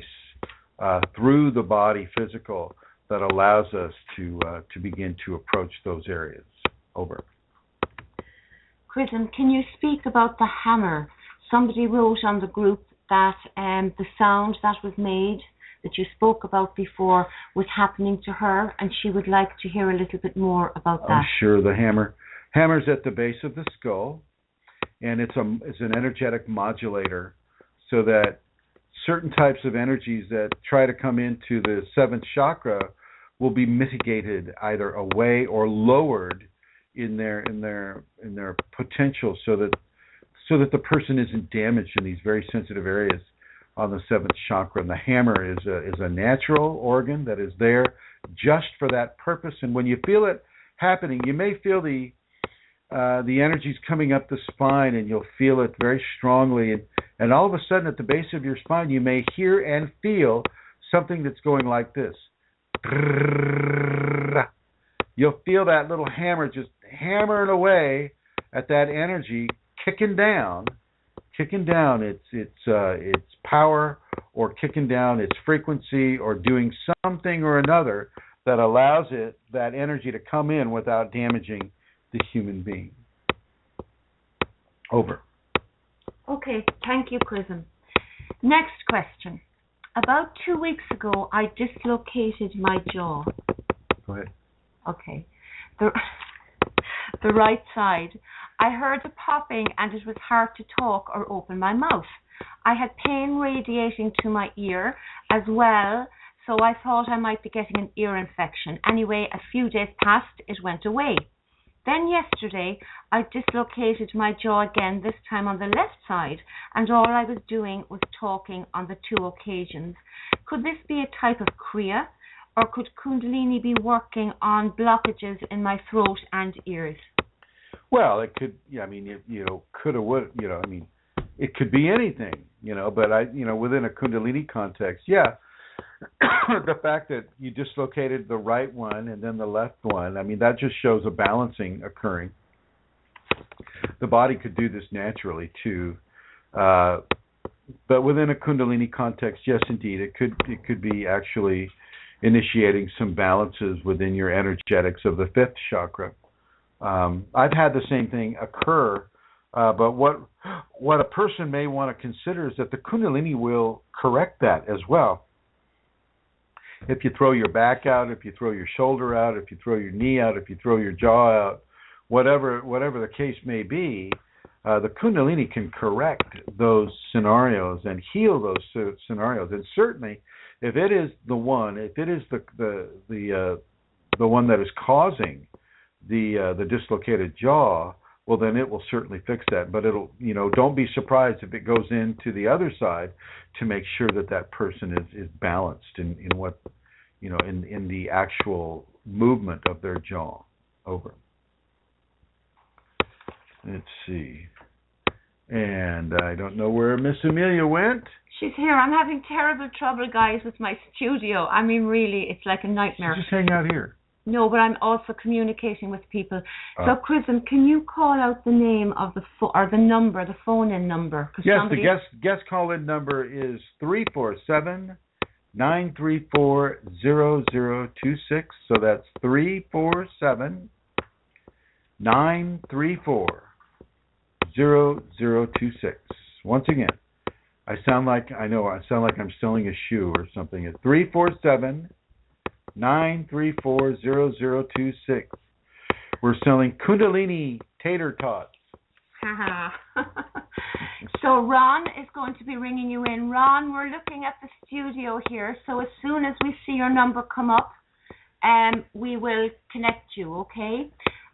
through the body, physical, that allows us to begin to approach those areas. Over. Chrism, can you speak about the hammer? Somebody wrote on the group that the sound that was made, that you spoke about before, was happening to her, and she would like to hear a little bit more about that. Oh, sure. The hammer's at the base of the skull, and it's an energetic modulator, so that certain types of energies that try to come into the seventh chakra will be mitigated, either away or lowered in their potential, so that the person isn't damaged in these very sensitive areas on the seventh chakra. And the hammer is a natural organ that is there just for that purpose. And when you feel it happening, you may feel the energies coming up the spine, and you'll feel it very strongly. And all of a sudden, at the base of your spine, you may hear and feel something that's going like this. You'll feel that little hammer just hammering away at that energy, kicking down its power, or kicking down its frequency, or doing something or another that allows that energy to come in without damaging the human being. Over. Okay, thank you, Chrism. Next question. About 2 weeks ago, I dislocated my jaw. Go ahead. Okay. The right side. I heard a popping and it was hard to talk or open my mouth. I had pain radiating to my ear as well, so I thought I might be getting an ear infection. Anyway, a few days passed, it went away. Then yesterday, I dislocated my jaw again, this time on the left side, and all I was doing was talking on the 2 occasions. Could this be a type of Kriya, or could Kundalini be working on blockages in my throat and ears? Well, it could. Yeah, I mean, coulda, would. I mean, it could be anything. But within a Kundalini context, yeah. The fact that you dislocated the right one and then the left one, I mean, that just shows a balancing occurring. The body could do this naturally too, but within a Kundalini context, yes, indeed, it could be actually initiating some balances within your energetics of the 5th chakra. I've had the same thing occur, but what a person may want to consider is that the Kundalini will correct that as well. If you throw your back out, if you throw your shoulder out, if you throw your knee out, if you throw your jaw out, whatever the case may be, the Kundalini can correct those scenarios and heal those scenarios. And certainly, if it is the one that is causing the dislocated jaw, well, then it will certainly fix that. But it'll, don't be surprised if it goes into the other side to make sure that person is balanced in what, in the actual movement of their jaw. Over. Let's see. And I don't know where Miss Amelia went. She's here. I'm having terrible trouble, guys, with my studio. I mean, really, it's like a nightmare. Just hang out here. No, but I'm also communicating with people. So, Chrism, can you call out the name of the number, the phone-in number? Yes, the guest call-in number is 347-934-0026. So that's 347-934-0026. Once again, I sound like I'm selling a shoe or something. It's 347-934-0026. We're selling Kundalini tater tots. So Ron is going to be ringing you in. Ron, we're looking at the studio here. So as soon as we see your number come up, we will connect you, okay?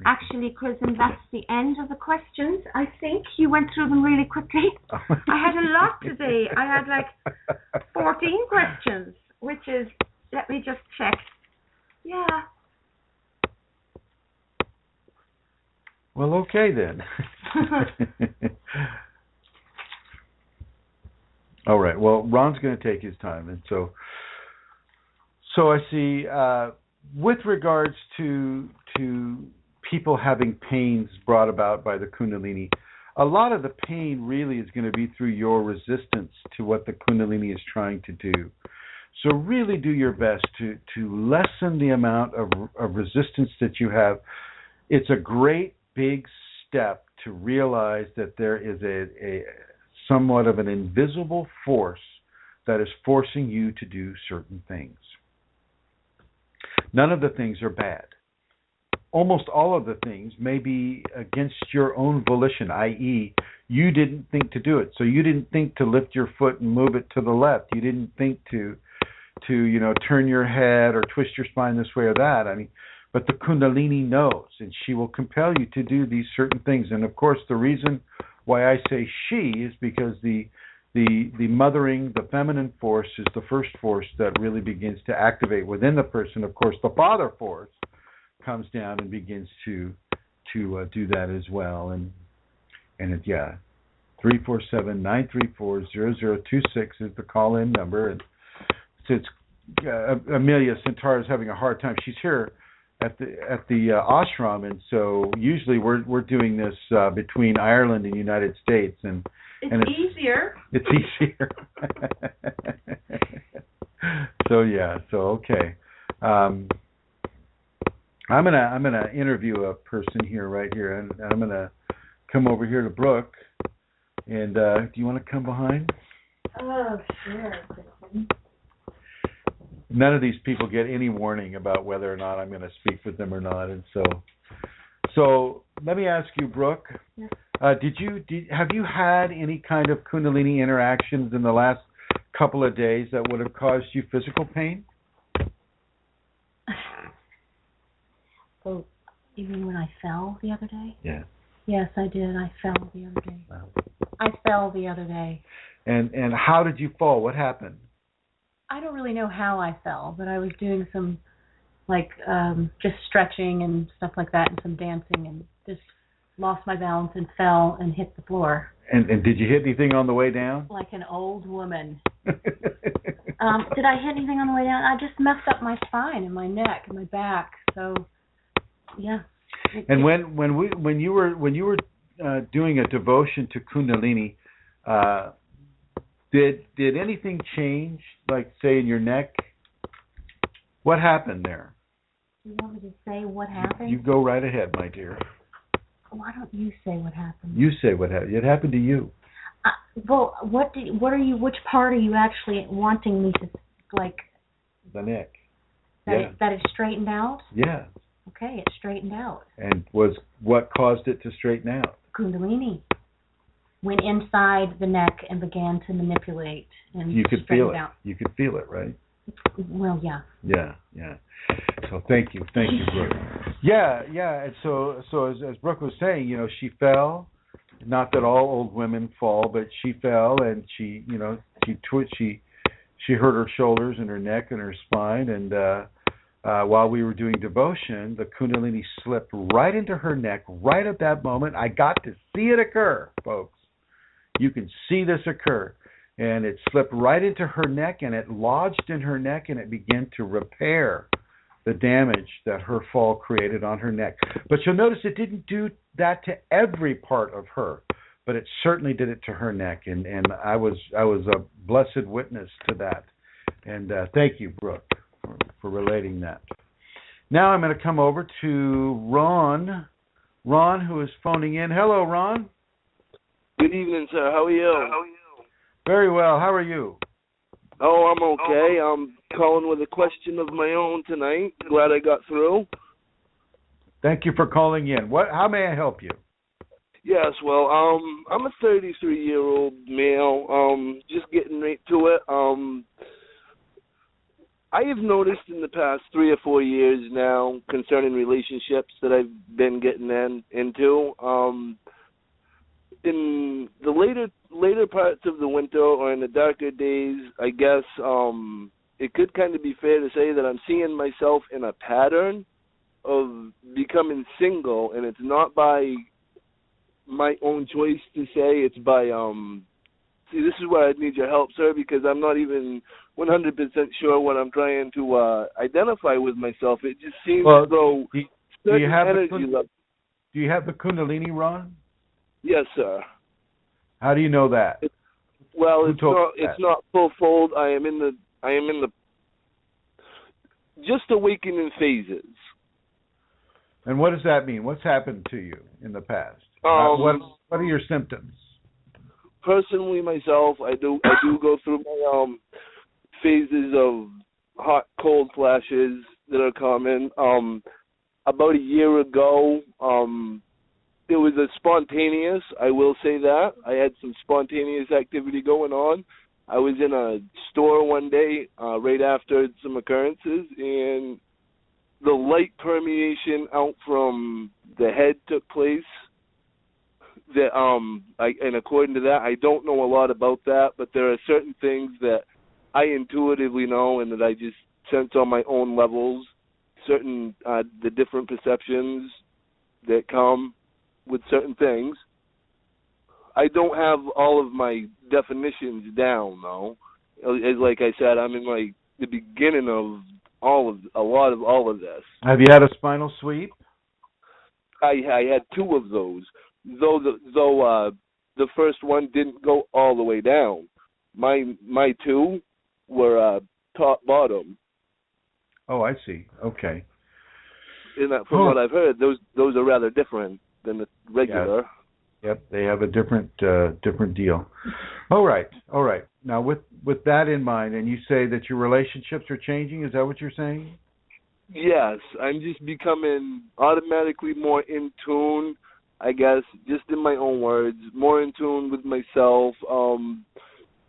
Actually, Chrism, that's the end of the questions. I think you went through them really quickly. I had a lot today. I had like 14 questions, which is, let me just check. Yeah. Well, okay then. All right. Well, Ron's going to take his time, and so I see. With regards to people having pains brought about by the Kundalini, a lot of the pain really is going to be through your resistance to what the Kundalini is trying to do. So really do your best to lessen the amount of resistance that you have. It's a great big step to realize that there is a somewhat of an invisible force that is forcing you to do certain things. None of the things are bad. Almost all of the things may be against your own volition, i.e., you didn't think to do it. So you didn't think to lift your foot and move it to the left. You didn't think to turn your head or twist your spine this way or that. I mean, but the Kundalini knows, and she will compel you to do these certain things. And of course, the reason why I say she is because the mothering, the feminine force is the first force that really begins to activate within the person. Of course, the father force comes down and begins to do that as well. And 347-934-0026 is the call-in number. And since Amelia Centaur is having a hard time, she's here at the ashram, and so usually we're doing this between Ireland and United States, and it's easier. It's easier. So okay. I'm gonna interview a person here right here, and I'm gonna come over here to Brooke. And do you want to come behind? Oh, sure. none of these people get any warning about whether or not I'm going to speak with them or not, and so let me ask you, Brooke. Yes. Have you had any kind of Kundalini interactions in the last couple of days that would have caused you physical pain? So, even when I fell the other day? Yeah. Yes, I did. I fell the other day. Wow. I fell the other day. And how did you fall? What happened? I don't really know how I fell, but I was doing some, just stretching and stuff like that, and some dancing, and just lost my balance and fell and hit the floor. And did you hit anything on the way down? Like an old woman. Did I hit anything on the way down? I just messed up my spine and my neck and my back. So, yeah. And when you were doing a devotion to Kundalini, did anything change? Like, say, in your neck? What happened there? You want me to say what happened? You go right ahead, my dear. Why don't you say what happened? You say what happened. It happened to you. Well, which part are you actually wanting me to, The neck. That it straightened out? Yeah. Okay, it straightened out. And what caused it to straighten out? Kundalini went inside the neck and began to manipulate and you could feel it. Out. You could feel it, right? Well, yeah. Yeah. So thank you, Brooke. Yeah. And so as Brooke was saying, she fell. Not that all old women fall, but she fell and she twitched. She hurt her shoulders and her neck and her spine, and while we were doing devotion, the Kundalini slipped right into her neck right at that moment. I got to see it occur, folks. You can see this occur. And it slipped right into her neck, and it lodged in her neck, and it began to repair the damage that her fall created on her neck. But you'll notice it didn't do that to every part of her, but it certainly did it to her neck, and I was a blessed witness to that. And thank you, Brooke, for relating that. Now I'm going to come over to Ron. Ron, who is phoning in. Hello, Ron. Good evening, sir. How are you? Very well. How are you? Oh, I'm okay. I'm calling with a question of my own tonight. Glad I got through. Thank you for calling in. How may I help you? Yes, well, I'm a 33-year-old male. Just getting right to it. I have noticed in the past 3 or 4 years now concerning relationships that I've been getting into. In the later parts of the winter or in the darker days, I guess it could kind of be fair to say that I'm seeing myself in a pattern of becoming single, and it's not by my own choice to say. It's by see, this is where I need your help, sir, because I'm not even 100% sure what I'm trying to identify with myself. It just seems as though do you have the Kundalini, Ron? Yes, sir. How do you know that? It's not full fold. I am in the just awakening phases. And what does that mean? What's happened to you in the past? What are your symptoms? Personally, myself, I do go through my phases of hot, cold flashes that are common. About a year ago, it was a spontaneous, I will say that. I had some spontaneous activity going on. I was in a store one day right after some occurrences, and the light permeation out from the head took place. That and according to that, I don't know a lot about that, but there are certain things that I intuitively know and that I just sense on my own levels. Certain the different perceptions that come with certain things. I don't have all of my definitions down, though. Like I said, I'm in the beginning of a lot of all of this. Have you had a spinal sweep? I had 2 of those. Though the first one didn't go all the way down. My 2 were top bottom. Oh, I see. Okay. And from what I've heard, those are rather different than the regular. Yep, they have a different deal. All right. Now, with that in mind, and you say that your relationships are changing, is that what you're saying? Yes, I'm just becoming automatically more in tune, I guess, just in my own words, more in tune with myself,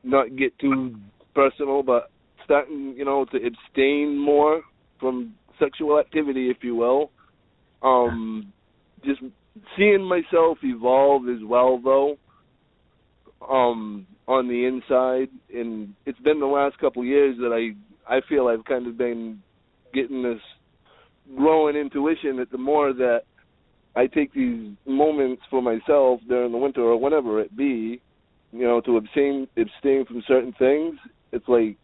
not get too personal, but starting, to abstain more from sexual activity, if you will. Just seeing myself evolve as well, though, on the inside. And it's been the last couple of years that I feel I've kind of been getting this growing intuition that the more that I take these moments for myself during the winter or whenever it be, to abstain from certain things, it's like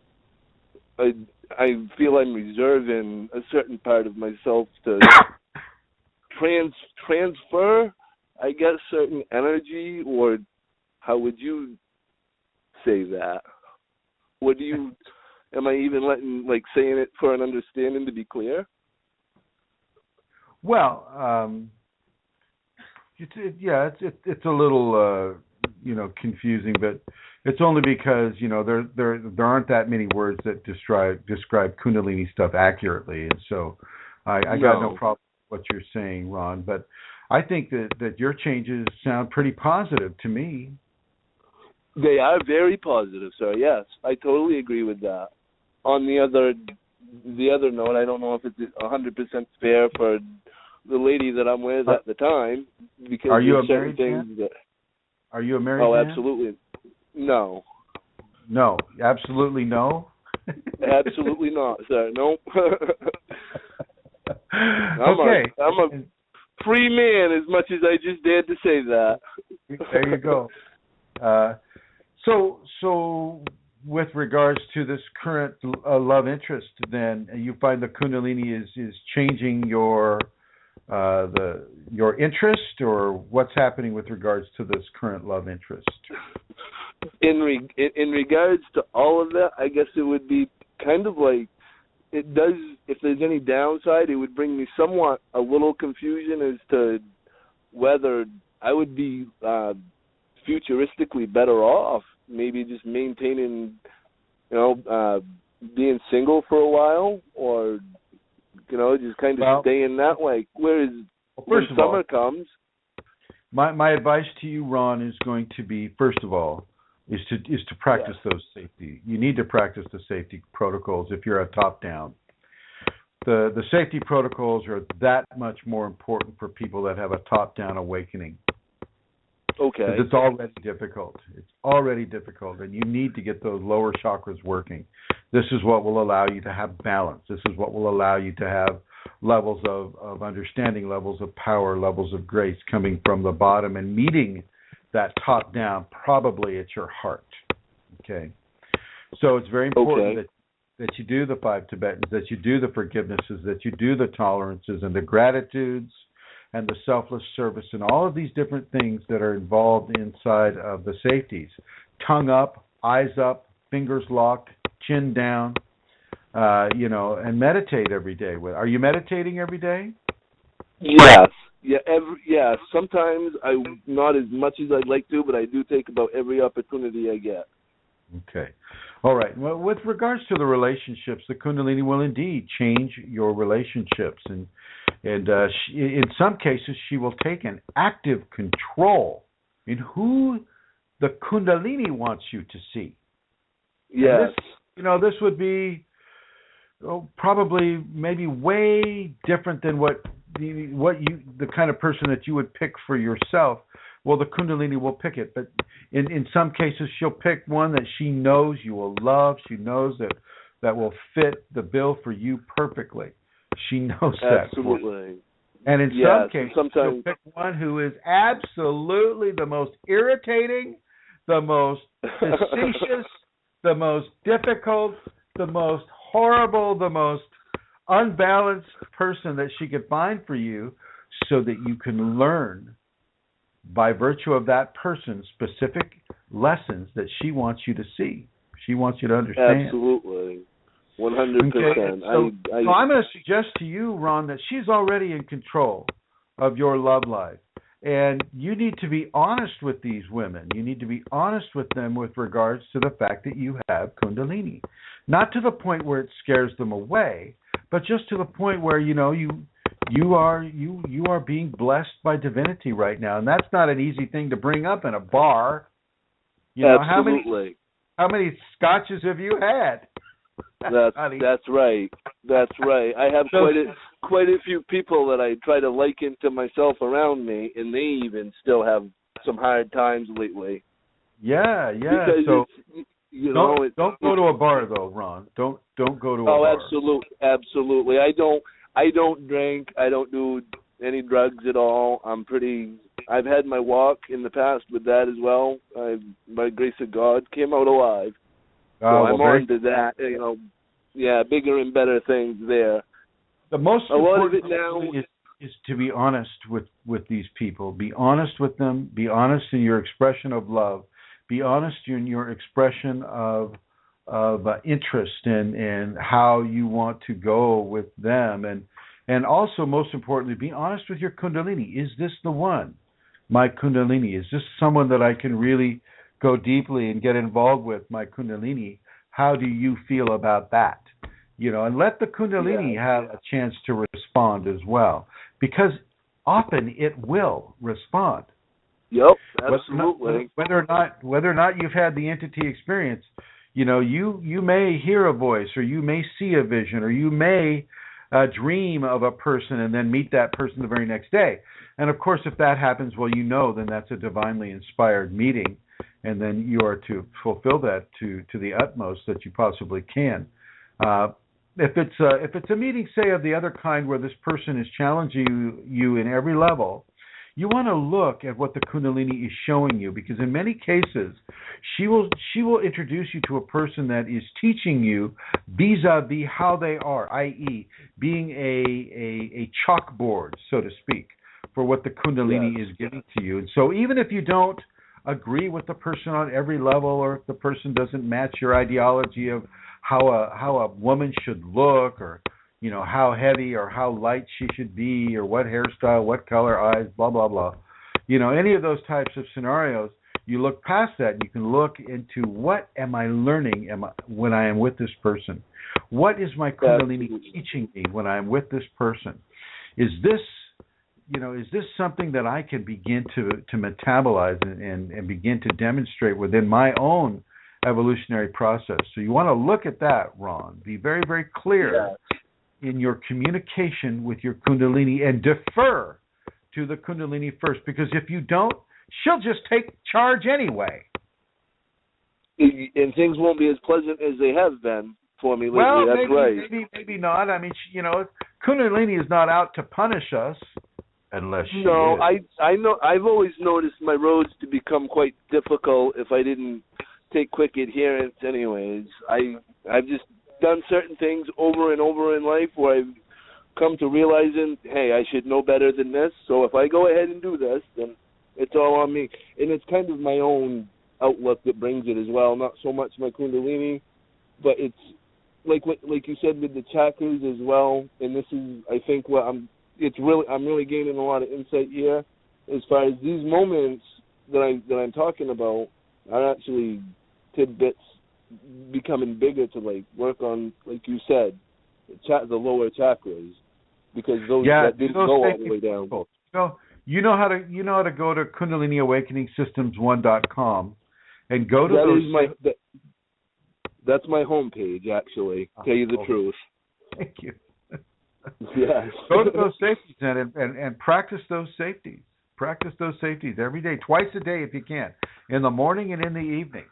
I feel I'm reserving a certain part of myself to transfer, I guess, certain energy, or how would you say that? Am I even saying it for an understanding to be clear? Well, it's a little confusing, but it's only because there aren't that many words that describe Kundalini stuff accurately, and so I got no problem with what you're saying, Ron. But I think that your changes sound pretty positive to me. They are very positive, sir. Yes, I totally agree with that. On the other note, I don't know if it's 100% fair for the lady that I'm with at the time, because are you a certain married things man? Are you a married man? man? Absolutely. No. No, absolutely no. Absolutely not, sir. Nope. I'm a free man, as much as I just dared to say that. There you go. So with regards to this current love interest, then you find the Kundalini is changing your interest, or what's happening with regards to this current love interest? In regards to all of that, I guess it would be kind of like it does. If there's any downside, it would bring me somewhat a little confusion as to whether I would be futuristically better off, maybe just maintaining, being single for a while, or just kind of staying that way. Whereas when summer comes, my advice to you, Ron, is going to be, first of all, is to practice those safety. You need to practice the safety protocols if you're a top down. The safety protocols are that much more important for people that have a top down awakening. Okay. Because it's already difficult, and you need to get those lower chakras working. This is what will allow you to have balance. This is what will allow you to have levels of understanding, levels of power, levels of grace coming from the bottom and meeting that top down, probably at your heart. Okay. So it's very important that you do the 5 Tibetans, that you do the forgivenesses, that you do the tolerances and the gratitudes and the selfless service and all of these different things that are involved inside of the safeties. Tongue up, eyes up, fingers locked, chin down, and meditate every day. Are you meditating every day? Yes. Yeah. Sometimes not as much as I'd like to, but I do take about every opportunity I get. Okay. All right. Well, with regards to the relationships, the Kundalini will indeed change your relationships, and in some cases, she will take an active control in who the Kundalini wants you to see. Yes. This would be probably maybe way different than the kind of person that you would pick for yourself. Well, the Kundalini will pick it, but in some cases, she'll pick one that she knows you will love. She knows that will fit the bill for you perfectly. She knows that. Absolutely. And in some cases, she'll pick one who is absolutely the most irritating, the most facetious, the most difficult, the most horrible, the most unbalanced person that she could find for you, so that you can learn by virtue of that person specific lessons that she wants you to see. She wants you to understand. Absolutely. 100%. Okay. So I'm going to suggest to you, Ron, that she's already in control of your love life. And you need to be honest with these women. You need to be honest with them with regards to the fact that you have Kundalini. Not to the point where it scares them away, but just to the point where, you are being blessed by divinity right now. And that's not an easy thing to bring up in a bar. Absolutely. How many scotches have you had? That's right. That's right. I have quite a few people that I try to liken to myself around me, and they even still have some hard times lately. Yeah. Because so don't go to a bar though, Ron. Don't go to a bar. Oh, absolutely. I don't drink. I don't do any drugs at all. I've had my walk in the past with that as well. By grace of God, came out alive. So I'm on to that. Bigger and better things there. The most a lot important of it now is to be honest with these people. Be honest with them. Be honest in your expression of love. Be honest in your expression of interest and how you want to go with them. And also, most importantly, be honest with your Kundalini. Is this the one? My Kundalini. Is this someone that I can really go deeply and get involved with, my Kundalini? How do you feel about that? And let the Kundalini have a chance to respond as well, because often it will respond. Yep, absolutely. Whether or not you've had the entity experience, you may hear a voice, or you may see a vision, or you may dream of a person and then meet that person the very next day. And of course, if that happens, well, then that's a divinely inspired meeting, and then you are to fulfill that to the utmost that you possibly can. If it's a meeting, say, of the other kind where this person is challenging you in every level, you want to look at what the Kundalini is showing you, because in many cases, she will introduce you to a person that is teaching you vis-a-vis how they are, i.e., being a chalkboard, so to speak, for what the Kundalini is giving to you. And so even if you don't agree with the person on every level, or if the person doesn't match your ideology of how a woman should look, or how heavy or how light she should be, or what hairstyle, what color eyes, blah blah blah, any of those types of scenarios, you look past that and you can look into, what am I learning when I am with this person? What is my Kundalini teaching me when I am with this person? Is this something that I can begin to metabolize and begin to demonstrate within my own evolutionary process? So you want to look at that, Ron. Be very, very clear in your communication with your Kundalini, and defer to the Kundalini first, because if you don't, she'll just take charge anyway. And things won't be as pleasant as they have been for me lately. Well, that's right. Maybe not. I mean, Kundalini is not out to punish us, unless she is. I know. I've always noticed my roads to become quite difficult if I didn't take quick adherence. Anyways, I've just done certain things over and over in life where I've come to realizing, hey, I should know better than this. So if I go ahead and do this, then it's all on me. And it's kind of my own outlook that brings it as well. Not so much my Kundalini, but it's like you said with the chakras as well. And this is, I think, I'm really gaining a lot of insight here as far as these moments that I'm talking about are actually tidbits becoming bigger to work on, like you said, the lower chakras, because those that didn't go all the way down. You know how to go to KundaliniAwakeningSystems1.com and go to that's my homepage, actually. Tell you the truth. Thank you. Yes. Go to those safeties and practice those safeties. Practice those safeties every day, twice a day if you can, in the morning and in the evening.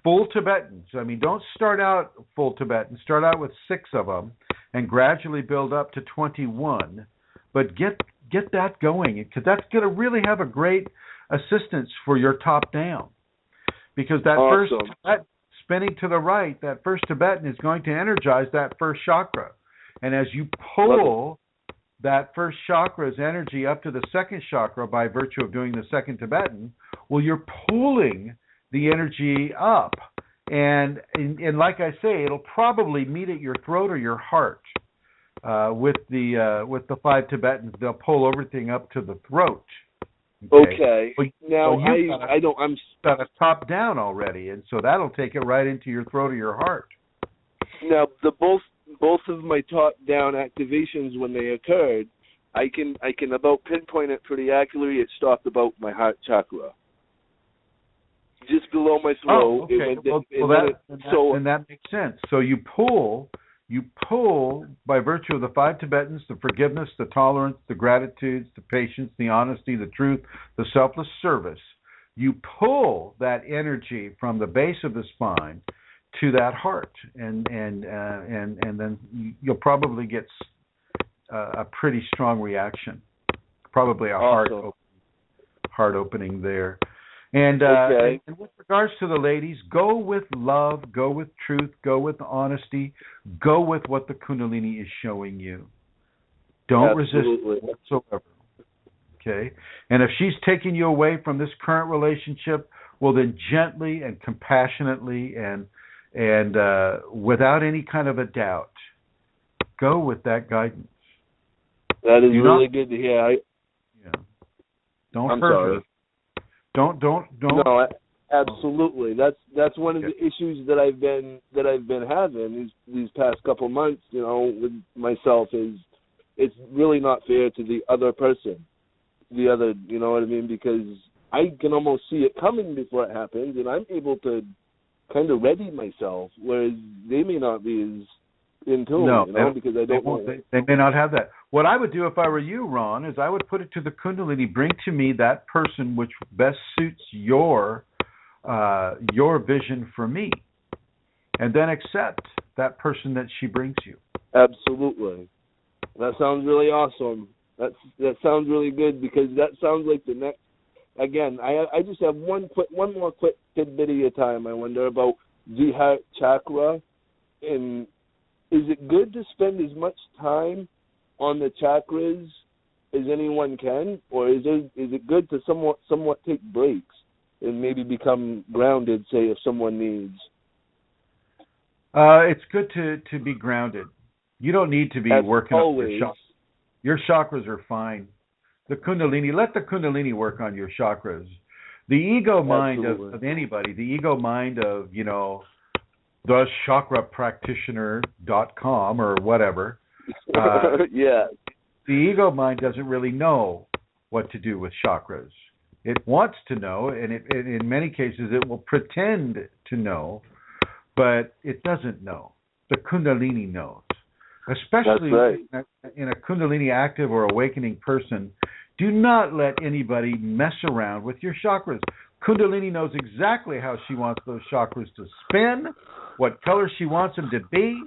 Full Tibetans. I mean, don't start out full Tibetan. Start out with 6 of them and gradually build up to 21. But get that going, because that's going to really have a great assistance for your top down. Because that first Tibetan spinning to the right, that first Tibetan is going to energize that first chakra. And as you pull that first chakra's energy up to the second chakra by virtue of doing the second Tibetan, well, you're pulling the energy up. And like I say, it'll probably meet at your throat or your heart. With the 5 Tibetans, they'll pull everything up to the throat. Okay. Now I'm got a top down already, and so that'll take it right into your throat or your heart. Now both of my top down activations when they occurred, I can about pinpoint it pretty accurately. It stopped about my heart chakra, just below my throat. Oh, okay. Then that makes sense. So you pull by virtue of the 5 Tibetans, the forgiveness, the tolerance, the gratitude, the patience, the honesty, the truth, the selfless service. You pull that energy from the base of the spine to that heart, and then you'll probably get a pretty strong reaction, probably a heart opening there. And, and with regards to the ladies, go with love, go with truth, go with honesty, go with what the Kundalini is showing you. Don't resist it whatsoever. Okay? And if she's taking you away from this current relationship, well, then gently and compassionately and without any kind of a doubt, go with that guidance. That is really good to hear. Don't hurt her. Don't. No, absolutely. That's one of the issues that I've been having these past couple months. With myself is it's really not fair to the other person, the other. You know what I mean? Because I can almost see it coming before it happens, and I'm able to kind of ready myself, whereas they may not be as in tune. Because I don't know. They may not have that. What I would do if I were you, Ron, is I would put it to the Kundalini, bring to me that person which best suits your vision for me, and then accept that person that she brings you. Absolutely. That sounds really awesome. That sounds really good, because that sounds like the next. Again, I just have one more quick tidbit of time. I wonder about the heart chakra, and is it good to spend as much time on the chakras as anyone can, or is it good to somewhat take breaks and maybe become grounded, say, if someone needs? It's good to be grounded. You don't need to be working up your chakras. Your chakras are fine. The Kundalini, let the Kundalini work on your chakras. The ego mind of anybody, the ego mind of, thechakrapractitioner.com or whatever. The ego mind doesn't really know what to do with chakras. It wants to know, and in many cases it will pretend to know, but it doesn't know. The Kundalini knows. Especially in a Kundalini active or awakening person, do not let anybody mess around with your chakras. Kundalini knows exactly how she wants those chakras to spin, what color she wants them to be.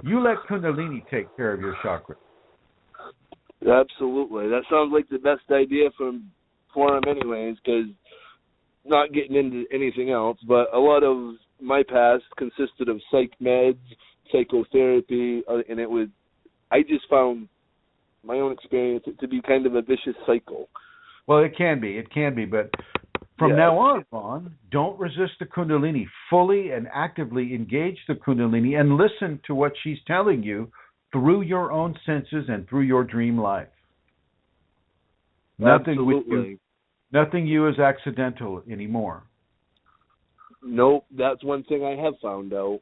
You let Kundalini take care of your chakras. Absolutely. That sounds like the best idea for him anyways, because not getting into anything else, but a lot of my past consisted of psych meds, psychotherapy, and I just found my own experience to be kind of a vicious cycle. Well, it can be, but from now on, Ron, don't resist the Kundalini. Fully and actively engage the Kundalini and listen to what she's telling you through your own senses and through your dream life. Absolutely. Nothing you is accidental anymore. Nope, that's one thing I have found out.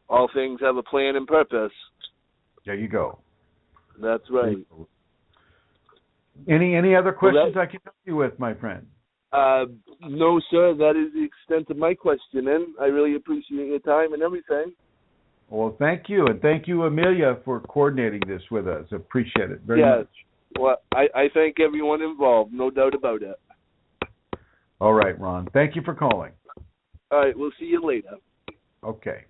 All things have a plan and purpose. There you go. That's right. Any other questions I can help you with, my friend? No, sir. That is the extent of my questioning. I really appreciate your time and everything. Well, thank you. And thank you, Amelia, for coordinating this with us. Appreciate it very much. Well, I thank everyone involved. No doubt about it. All right, Ron. Thank you for calling. All right. We'll see you later. Okay.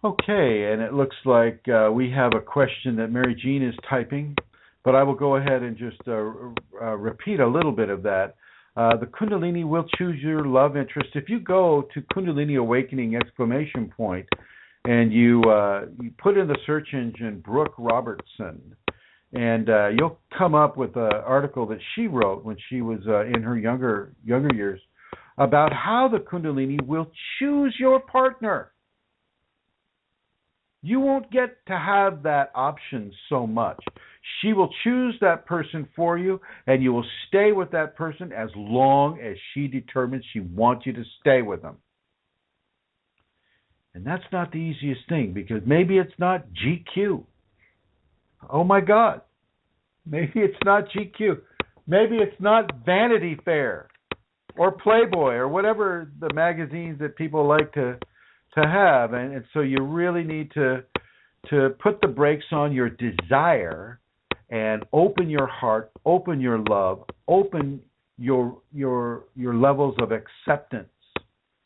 Okay, and it looks like we have a question that Mary Jean is typing, but I will go ahead and just repeat a little bit of that. The Kundalini will choose your love interest. If you go to Kundalini Awakening ! And you put in the search engine Brooke Robertson, and you'll come up with an article that she wrote when she was in her younger years about how the Kundalini will choose your partner. you won't get to have that option so much. She will choose that person for you, and you will stay with that person as long as she determines she wants you to stay with them. And that's not the easiest thing, because maybe it's not GQ. Oh my God. Maybe it's not GQ. Maybe it's not Vanity Fair or Playboy or whatever the magazines that people like to have. And so you really need to put the brakes on your desire and open your heart, open your love, open your levels of acceptance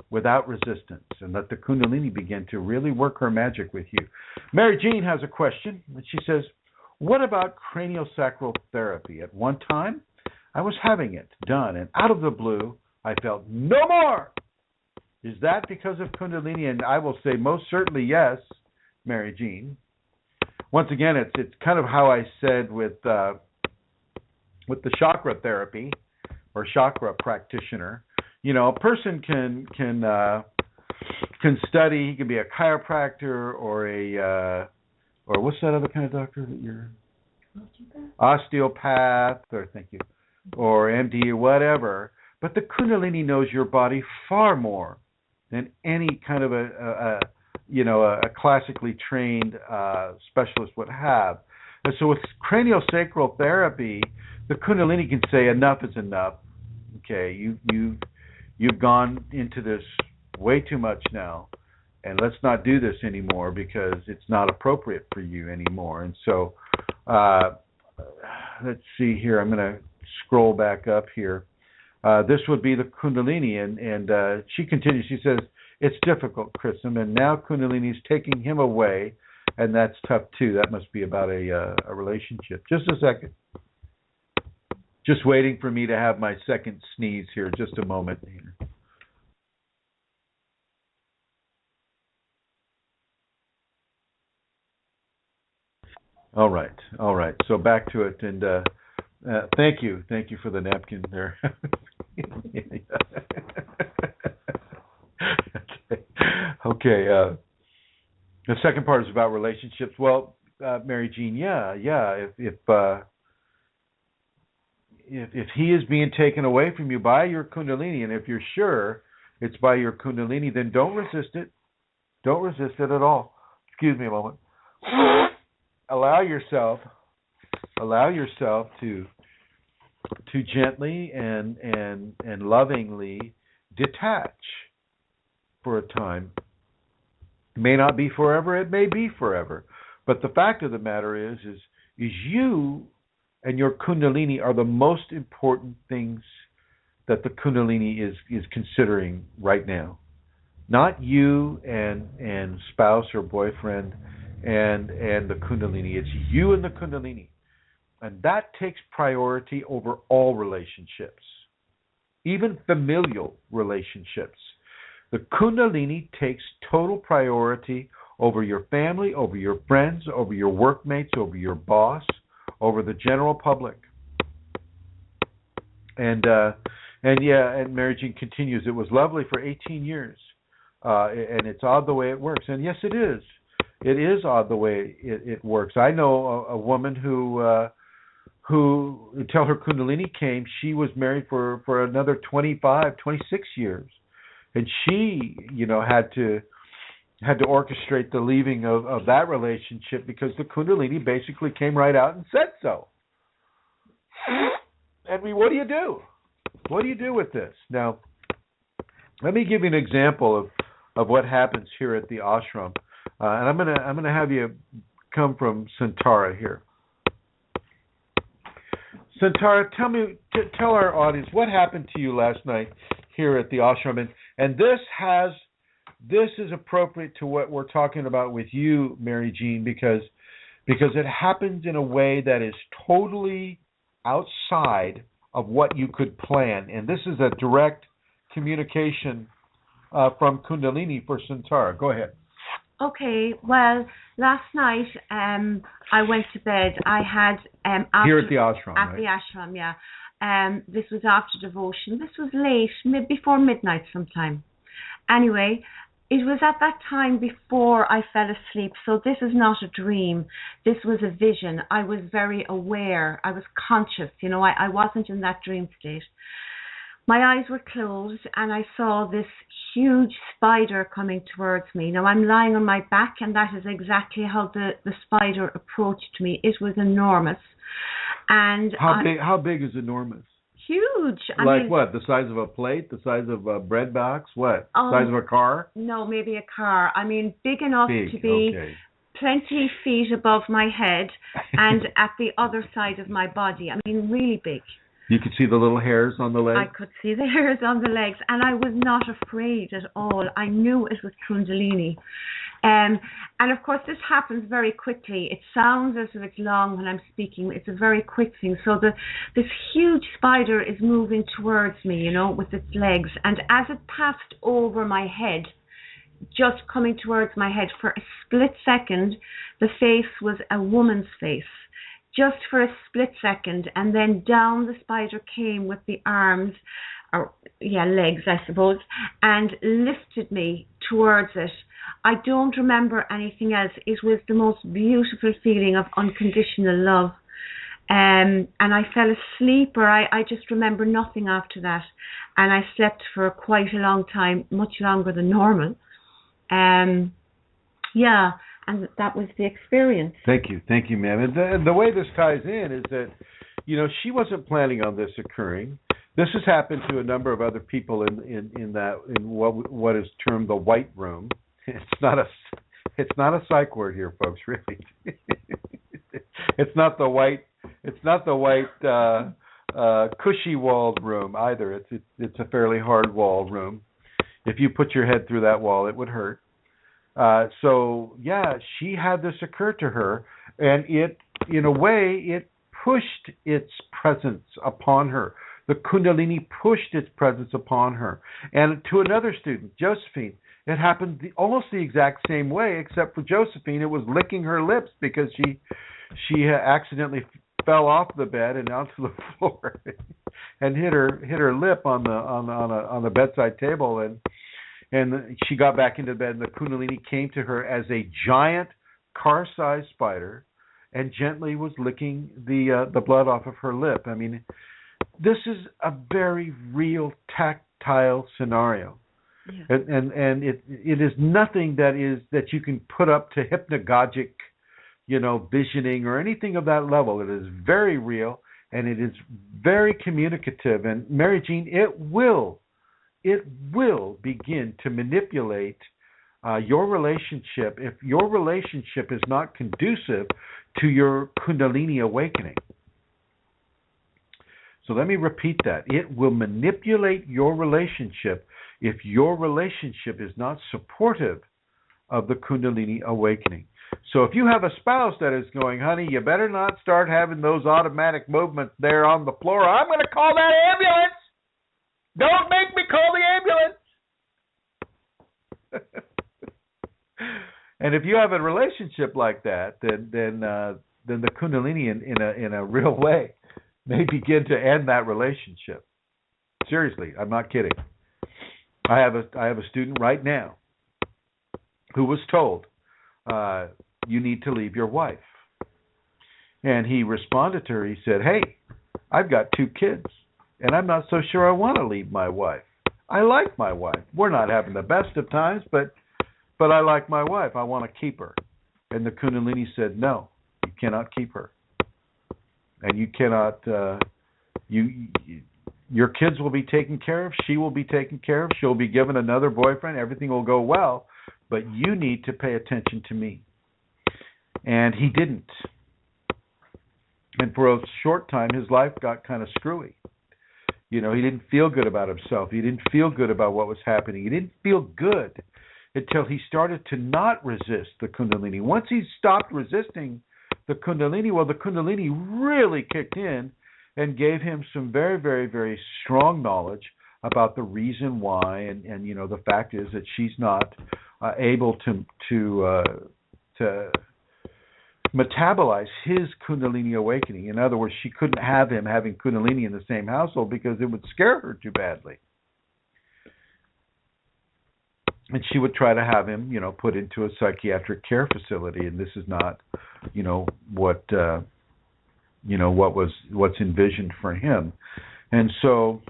without resistance, and let the Kundalini begin to really work her magic with you. Mary Jean has a question, and she says, what about craniosacral therapy? At one time, I was having it done, and out of the blue, I felt no more. Is that because of Kundalini? And I will say most certainly yes, Mary Jean. Once again, it's kind of how I said with the chakra therapy or chakra practitioner. You know, a person can study. He can be a chiropractor or what's that other kind of doctor that you're? Osteopath, or thank you, or MD or whatever. But the Kundalini knows your body far more than any kind of a classically trained specialist would have. And so with craniosacral therapy, the Kundalini can say enough is enough. Okay, you've gone into this way too much now, and let's not do this anymore because it's not appropriate for you anymore. And so let's see here. I'm going to scroll back up here. This would be the Kundalini, and she continues. She says, it's difficult, Chrism, and now Kundalini's taking him away, and that's tough too. That must be about a relationship. Just a second. Just waiting for me to have my second sneeze here. Just a moment here. All right. So back to it, and thank you for the napkin there. Okay. The second part is about relationships. Well, Mary Jean, yeah. If he is being taken away from you by your Kundalini, and if you're sure it's by your Kundalini, then don't resist it. Don't resist it at all. Excuse me a moment. Allow yourself to gently and lovingly detach for a time. It may not be forever, it may be forever. But the fact of the matter is you and your Kundalini are the most important things that the Kundalini is considering right now. Not you and spouse or boyfriend and the Kundalini. It's you and the Kundalini. And that takes priority over all relationships, even familial relationships. The Kundalini takes total priority over your family, over your friends, over your workmates, over your boss, over the general public. And Mary Jean continues, it was lovely for 18 years. And it's odd the way it works. And yes, it is. It is odd the way it works. I know a woman who until her Kundalini came, she was married for another 25, 26 years. And she, had to orchestrate the leaving of that relationship because the Kundalini basically came right out and said so. And what do you do? What do you do with this? Now, let me give you an example of what happens here at the ashram. And I'm gonna have you come from Santara here. Santara, tell our audience what happened to you last night here at the ashram, and this is appropriate to what we're talking about with you, Mary Jean, because it happens in a way that is totally outside of what you could plan, and this is a direct communication from Kundalini for Santara. Go ahead. Okay, well, last night I went to bed. I had here at the ashram. At the ashram, yeah. This was after devotion. This was late, before midnight sometime. Anyway, It was at that time before I fell asleep, so this is not a dream. This was a vision. I was very aware. I was conscious, I wasn't in that dream state. My eyes were closed and I saw this huge spider coming towards me. Now I'm lying on my back and that is exactly how the spider approached me. It was enormous. And how big is enormous? Huge. Like what? The size of a plate? The size of a bread box? What? The size of a car? No, maybe a car. Big enough to be 20 feet above my head and at the other side of my body. Really big. You could see the little hairs on the legs? I could see the hairs on the legs, and I was not afraid at all. I knew it was Kundalini. And of course, this happens very quickly. It sounds as if it's long when I'm speaking. It's a very quick thing. So this huge spider is moving towards me, with its legs. And as it passed over my head, just coming towards my head for a split second, the face was a woman's face. Just for a split second, and then down the spider came with the arms, legs, I suppose, and lifted me towards it. I don't remember anything else. It was the most beautiful feeling of unconditional love. And I fell asleep, or I just remember nothing after that. And I slept for quite a long time, much longer than normal. And that was the experience. Thank you, ma'am. And the way this ties in is that, she wasn't planning on this occurring. This has happened to a number of other people in what is termed the white room. It's not a psych word here, folks. Really, it's not the white cushy walled room either. It's a fairly hard walled room. If you put your head through that wall, it would hurt. She had this occur to her, and it pushed its presence upon her. The Kundalini pushed its presence upon her. And to another student, Josephine, it happened almost the exact same way, except for Josephine, it was licking her lips because she accidentally fell off the bed and onto the floor and hit her lip on the bedside table, and she got back into bed, and the Kundalini came to her as a giant car-sized spider and gently was licking the blood off of her lip. This is a very real tactile scenario. Yeah. And it is nothing that you can put up to hypnagogic, visioning or anything of that level. It is very real, and it is very communicative. And Mary Jean, it will begin to manipulate your relationship if your relationship is not conducive to your Kundalini awakening. So let me repeat that. It will manipulate your relationship if your relationship is not supportive of the Kundalini awakening. So if you have a spouse that is going, honey, you better not start having those automatic movements there on the floor. I'm going to call that ambulance. Don't make me call the ambulance. And if you have a relationship like that, then the Kundalini in a real way may begin to end that relationship. Seriously, I'm not kidding. I have a student right now who was told, you need to leave your wife. And he responded to her. He said, hey, I've got 2 kids. And I'm not so sure I want to leave my wife. I like my wife. We're not having the best of times, but I like my wife. I want to keep her. And the Kundalini said, no, you cannot keep her. And you cannot, your kids will be taken care of. She will be taken care of. She'll be given another boyfriend. Everything will go well. But you need to pay attention to me. And he didn't. And for a short time, his life got kind of screwy. He didn't feel good about himself. He didn't feel good about what was happening. He didn't feel good until he started to not resist the Kundalini. Once he stopped resisting the Kundalini, the Kundalini really kicked in and gave him some very, very, very strong knowledge about the reason why. And the fact is that she's not able to metabolize his Kundalini awakening. In other words, she couldn't have him having Kundalini in the same household because it would scare her too badly. and she would try to have him, put into a psychiatric care facility, and this is not, what's envisioned for him. And so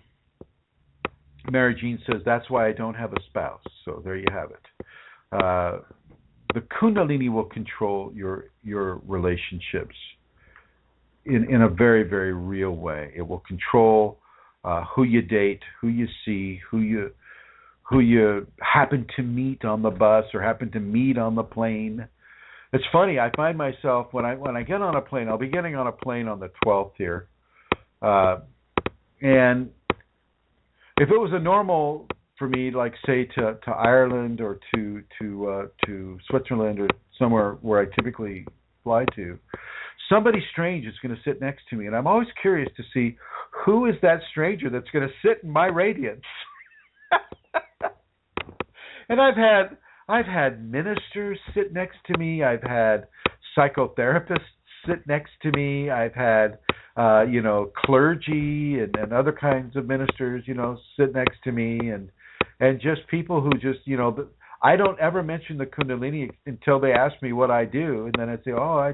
Mary Jean says, that's why I don't have a spouse. So there you have it. The Kundalini will control your relationships in a very, very real way. It will control who you date, who you see, who you happen to meet on the bus or happen to meet on the plane. It's funny. I find myself when I get on a plane. I'll be getting on a plane on the 12th here, and if it was a normal for me, like say to Ireland or to Switzerland or somewhere where I typically fly to, somebody strange is going to sit next to me, and I'm always curious to see who is that stranger that's going to sit in my radiance. And I've had ministers sit next to me. I've had psychotherapists sit next to me. I've had clergy and other kinds of ministers, sit next to me, and just people who just, I don't ever mention the Kundalini until they ask me what I do, and then I say, oh, I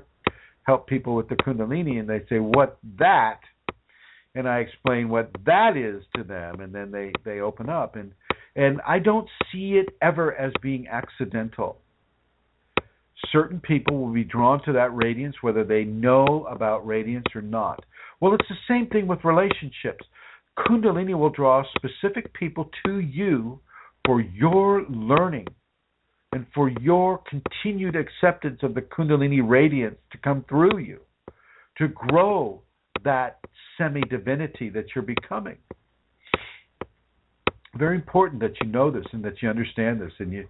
help people with the Kundalini, and they say, what that? And I explain what that is to them, and then they open up, and I don't see it ever as being accidental. Certain people will be drawn to that radiance whether they know about radiance or not. Well, it's the same thing with relationships. Kundalini will draw specific people to you for your learning and for your continued acceptance of the Kundalini radiance to come through you, to grow that semi-divinity that you're becoming. Very important that you know this and that you understand this, and you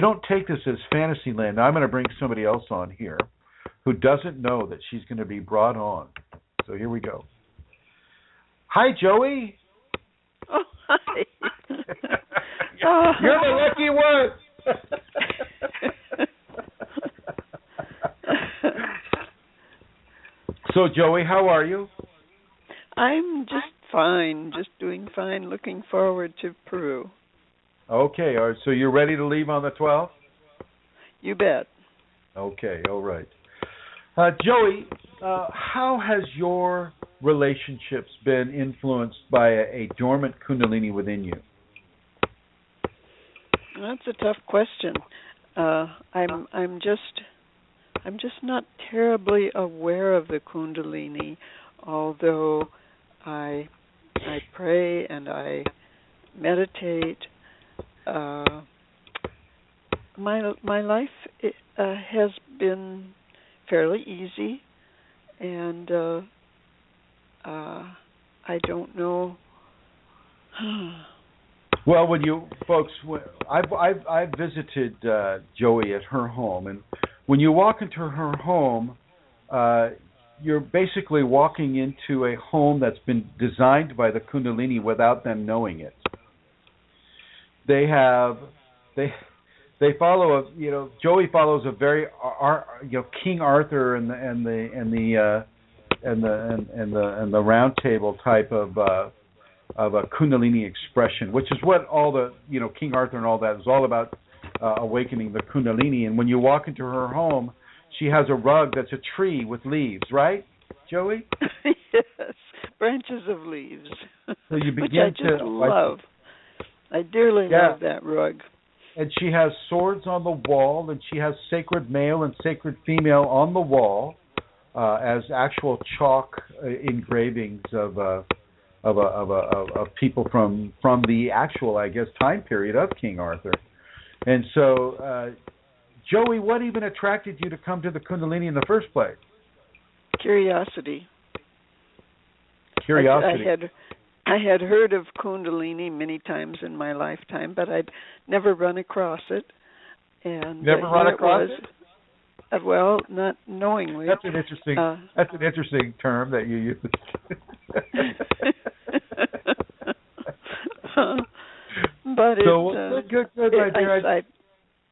don't take this as fantasy land. Now, I'm going to bring somebody else on here who doesn't know that she's going to be brought on. So here we go. Hi, Joey. Oh, hi. You're the lucky one. So, Joey, how are you? I'm just fine, just doing fine, looking forward to Peru. Okay, all right, so you're ready to leave on the 12th? You bet. Okay, all right. Joey, how has your relationships been influenced by a dormant Kundalini within you? That's a tough question. I'm just not terribly aware of the Kundalini, although I pray and I meditate. My life has been fairly easy, and I don't know. Well, when you folks, I've visited Joey at her home, and when you walk into her home, you're basically walking into a home that's been designed by the Kundalini without them knowing it. They follow Joey follows a very King Arthur and the round table type of a Kundalini expression, which is what all the King Arthur and all that is all about, awakening the Kundalini. And when you walk into her home, she has a rug that's a tree with leaves, right, Joey? Yes, branches of leaves. So you begin which I just love. I dearly love that rug. And she has swords on the wall, and she has sacred male and sacred female on the wall as actual chalk engravings of people from the actual, I guess, time period of King Arthur. And so, Joey, what even attracted you to come to the Kundalini in the first place? Curiosity. I had heard of Kundalini many times in my lifetime, but I'd never run across it. And never run across it? Well, not knowingly. That's an interesting term that you use. But so good, my dear.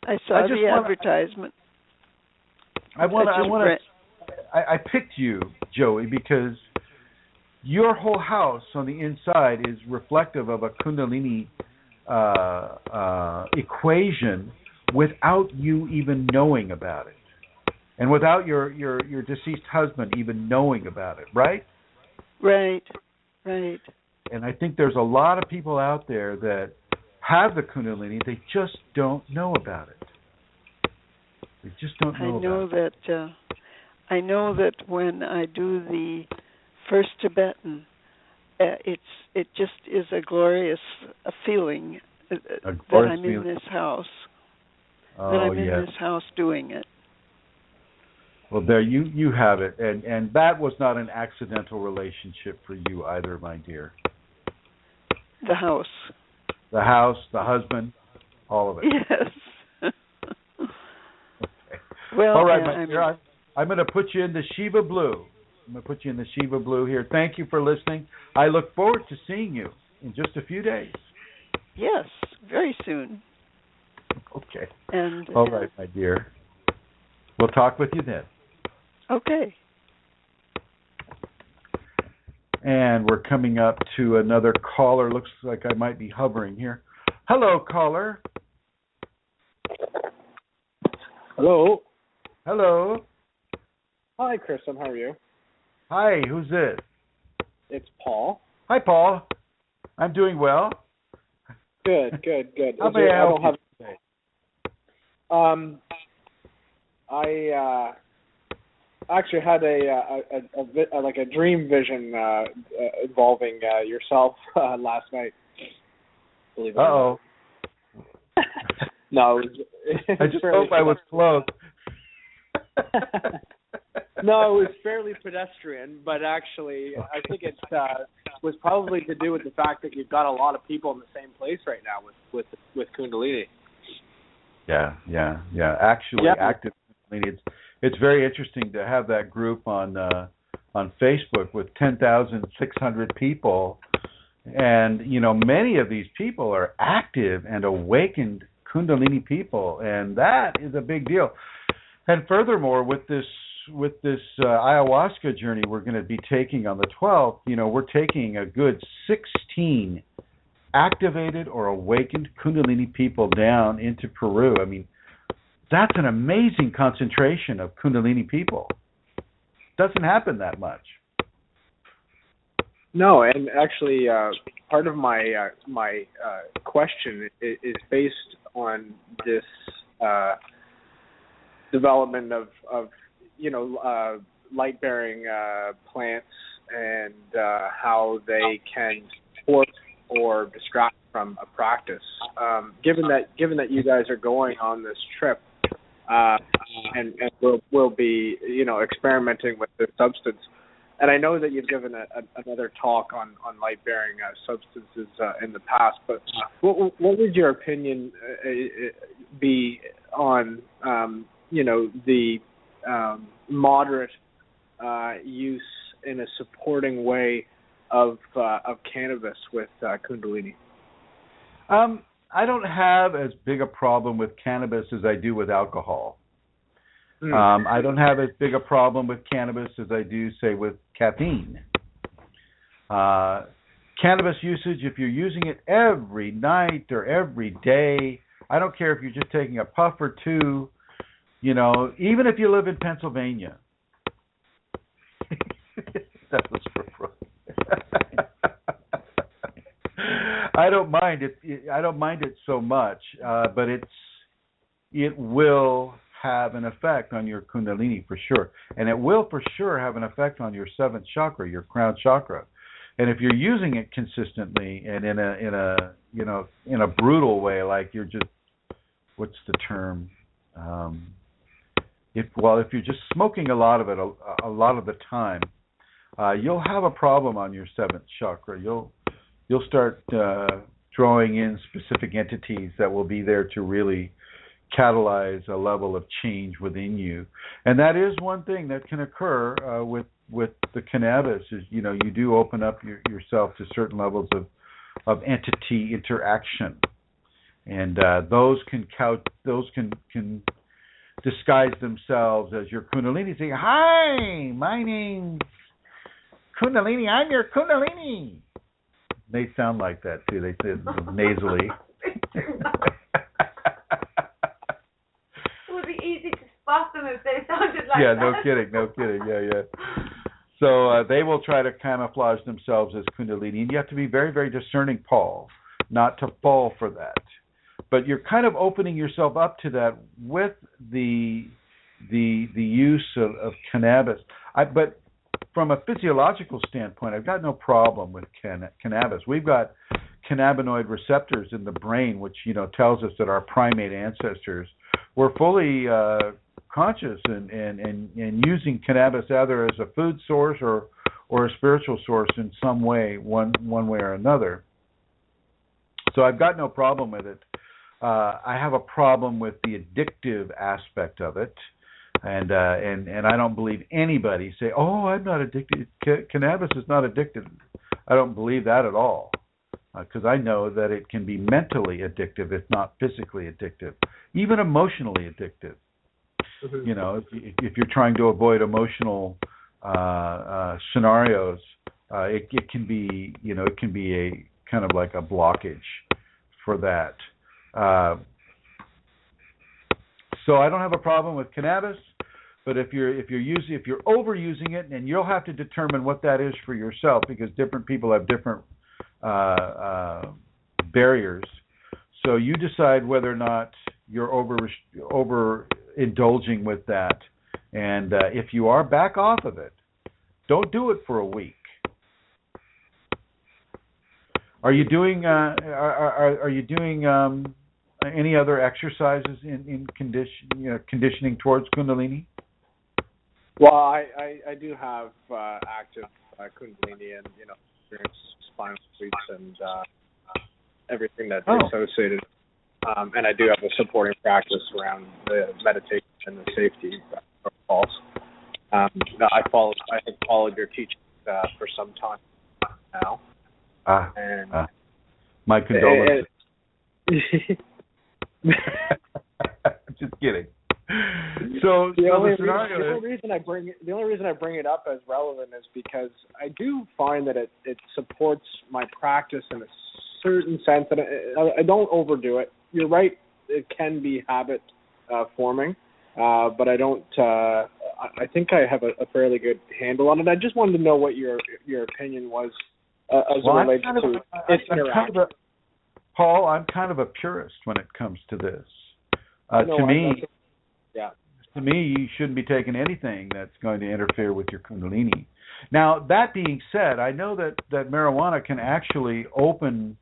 I saw the advertisement. I picked you, Joey, because your whole house on the inside is reflective of a Kundalini equation without you even knowing about it, and without your deceased husband even knowing about it, right? Right, right. And I think there's a lot of people out there that have the Kundalini, they just don't know about it. They just don't know about it. I know that when I do the first Tibetan, it just is a glorious feeling that I'm in this house. Oh, that I'm yes. in this house doing it. Well, there you have it, and that was not an accidental relationship for you either, my dear. The house, the husband, all of it. Yes. Okay. Well, all right, my dear. I'm going to put you in the Shiva Blue. I'm going to put you in the Shiva Blue here. Thank you for listening. I look forward to seeing you in just a few days. Yes, very soon. Okay. And all right, my dear. We'll talk with you then. Okay. And we're coming up to another caller. Looks like I might be hovering here. Hello, caller. Hello. Hello. Hi, Kristen. How are you? Hi, who's this? It's Paul. Hi, Paul. I'm doing well. Good. How may I help you today? I actually had a dream vision involving yourself last night. Believe it or not. No, I just hope I was close. No, it was fairly pedestrian, but actually, I think it was probably to do with the fact that you've got a lot of people in the same place right now with Kundalini. Yeah. Actually, active Kundalini. It's very interesting to have that group on Facebook with 10,600 people, and many of these people are active and awakened Kundalini people, and that is a big deal. And furthermore, with this ayahuasca journey we're going to be taking on the 12th, we're taking a good 16 activated or awakened Kundalini people down into Peru. I mean, that's an amazing concentration of Kundalini people. Doesn't happen that much. No, and actually, part of my question is based on this development of light-bearing plants and how they can support or distract from a practice. Given that you guys are going on this trip, and we'll be experimenting with this substance, and I know that you've given another talk on light-bearing substances in the past, but what would your opinion be on the moderate use in a supporting way of cannabis with Kundalini? I don't have as big a problem with cannabis as I do with alcohol. I don't have as big a problem with cannabis as I do, say, with caffeine. Cannabis usage, if you're using it every night or every day, I don't care if you're just taking a puff or two, even if you live in Pennsylvania. That was for I don't mind it. I don't mind it so much, but it will have an effect on your Kundalini for sure, and it will for sure have an effect on your seventh chakra, your crown chakra. And if you're using it consistently and in a brutal way, like you're just, what's the term? If you're just smoking a lot of it a lot of the time, you'll have a problem on your seventh chakra. You'll start drawing in specific entities that will be there to really catalyze a level of change within you. And that is one thing that can occur with the cannabis is, you do open up yourself to certain levels of entity interaction. And those can disguise themselves as your Kundalini, saying, "Hi, my name's Kundalini. I'm your Kundalini." They sound like that too. They say it nasally. It would be easy to spot them if they sounded like yeah, that. no kidding. Yeah. So they will try to camouflage themselves as Kundalini, and you have to be very, very discerning, Paul, not to fall for that. But you're kind of opening yourself up to that with the use of cannabis. But from a physiological standpoint, I've got no problem with cannabis. We've got cannabinoid receptors in the brain, which tells us that our primate ancestors were fully conscious and using cannabis either as a food source or a spiritual source in some way, one way or another. So I've got no problem with it. I have a problem with the addictive aspect of it, and I don't believe anybody say, "Oh, I'm not addicted. Cannabis is not addictive." I don't believe that at all, because I know that it can be mentally addictive, if not physically addictive, even emotionally addictive. Mm-hmm. If you're trying to avoid emotional scenarios, it can be a kind of like a blockage for that. So I don't have a problem with cannabis, but if you're overusing it, and you'll have to determine what that is for yourself, because different people have different barriers. So you decide whether or not you're overindulging with that, and if you are, back off of it. Don't do it for a week. Are you doing any other exercises in conditioning towards Kundalini? Well, I do have active Kundalini and experience spinal sweeps and everything that's associated. And I do have a supporting practice around the meditation and the safety protocols. I have followed your teachings for some time now. My condolences. Just kidding. So the only reason I bring it up as relevant is because I do find that it supports my practice in a certain sense, and I don't overdo it. You're right; it can be habit forming, but I don't. I think I have a fairly good handle on it. I just wanted to know what your opinion was as it relates to its interaction. Paul, I'm kind of a purist when it comes to this. To me, you shouldn't be taking anything that's going to interfere with your Kundalini. Now, that being said, I know that marijuana can actually open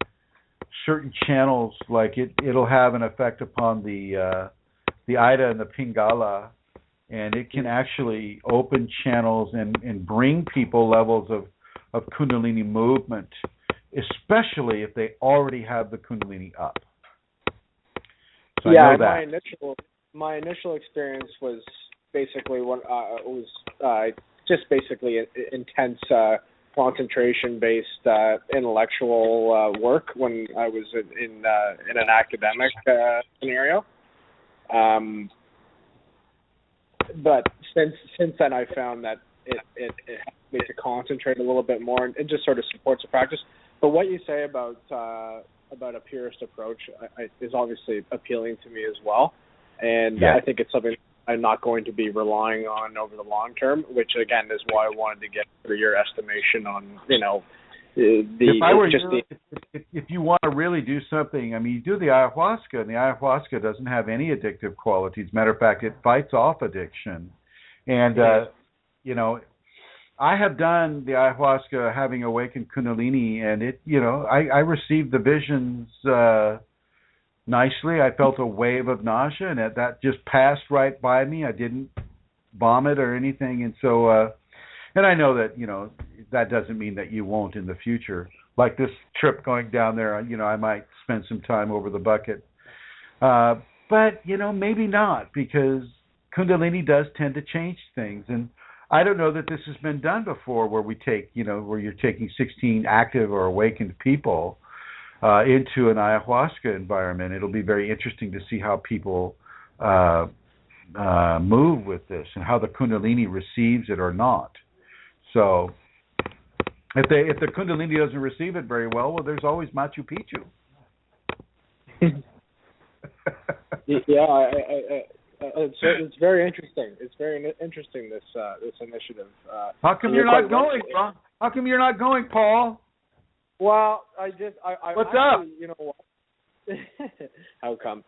certain channels, like it'll have an effect upon the Ida and the Pingala, and it can actually open channels and bring people levels of Kundalini movement, especially if they already have the Kundalini up. So I know that. My initial experience was basically just basically intense concentration-based intellectual work when I was in an academic scenario. But since then, I found that it helps me to concentrate a little bit more, and it just sort of supports the practice. But what you say about a purist approach is obviously appealing to me as well. And I think it's something I'm not going to be relying on over the long term, which again is why I wanted to get your estimation on, if you want to really do something, I mean, you do the ayahuasca, and the ayahuasca doesn't have any addictive qualities. Matter of fact, it fights off addiction. And I have done the ayahuasca, having awakened Kundalini, and I received the visions nicely. I felt a wave of nausea, and that just passed right by me. I didn't vomit or anything, and so and I know that that doesn't mean that you won't in the future. Like this trip going down there, I might spend some time over the bucket, but maybe not, because Kundalini does tend to change things. And I don't know that this has been done before, where we take where you're taking 16 active or awakened people into an ayahuasca environment. It'll be very interesting to see how people move with this, and how the Kundalini receives it or not. So if the Kundalini doesn't receive it very well, there's always Machu Picchu. It's very interesting. It's very interesting, this initiative. How come you're not going, Ron? How come you're not going, Paul? Well, What's actually, up? You know what? How come?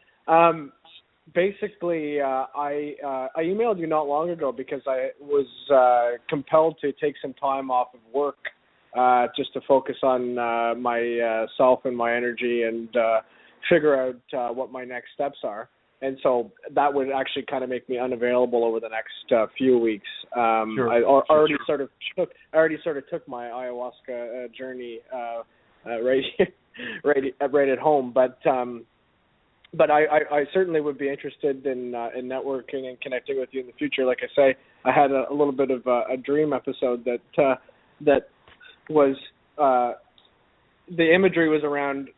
Basically, I emailed you not long ago because I was compelled to take some time off of work just to focus on myself and my energy and figure out what my next steps are. And so that would actually kind of make me unavailable over the next few weeks. Sure. I already sort of took my ayahuasca journey right at home, but I certainly would be interested in networking and connecting with you in the future. Like I say, I had a little bit of a dream episode that was the imagery was around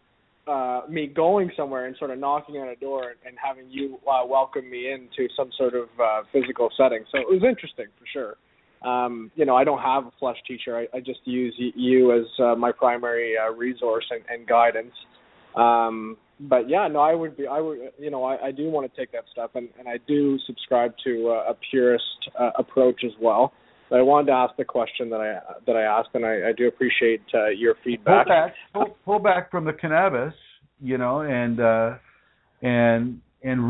me going somewhere and sort of knocking on a door and having you welcome me into some sort of physical setting. So it was interesting for sure. I don't have a flesh teacher. I just use you as my primary resource and guidance. But yeah, no, I do want to take that step, and I do subscribe to a purist approach as well. But I wanted to ask the question that I asked, and I do appreciate your feedback. Pull back from the cannabis, and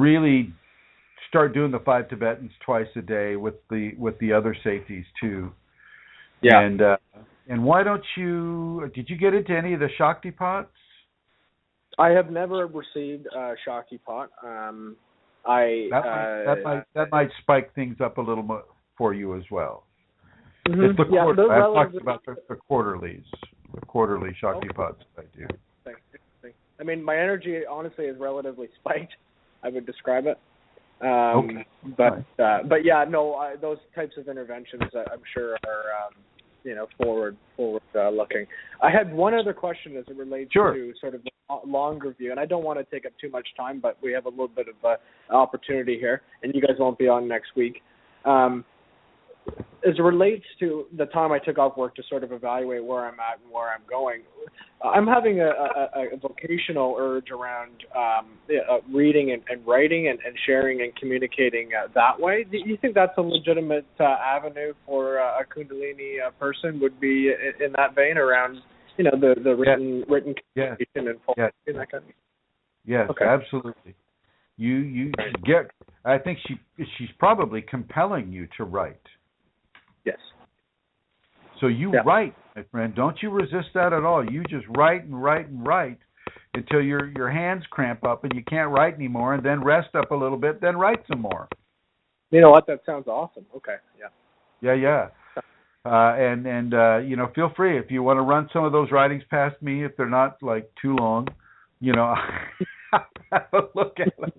really start doing the 5 Tibetans twice a day with the other safeties too. Yeah. And why don't you? Did you get into any of the Shakti pots? I have never received a Shakti pot. That might spike things up a little more for you as well. Mm-hmm. It's I've talked about the quarterly Shakti pots that I do. I mean, my energy honestly is relatively spiked. I would describe it. Okay. But yeah, no, those types of interventions I'm sure are forward looking. I had one other question as it relates to sort of the longer view, and I don't want to take up too much time, but we have a little bit of opportunity here, and you guys won't be on next week. As it relates to the time I took off work to sort of evaluate where I'm at and where I'm going, I'm having a vocational urge around reading and writing and sharing and communicating that way. Do you think that's a legitimate avenue for a Kundalini person? Would be in that vein around the written communication and focusing and that kind of thing? Yes, okay. Absolutely. You get. I think she's probably compelling you to write. Yes. So you write, my friend. Don't you resist that at all. You just write and write and write until your hands cramp up and you can't write anymore, and then rest up a little bit, then write some more. You know what? That sounds awesome. Okay. Yeah. Yeah. And feel free if you want to run some of those writings past me if they're not like too long. Have a look at them.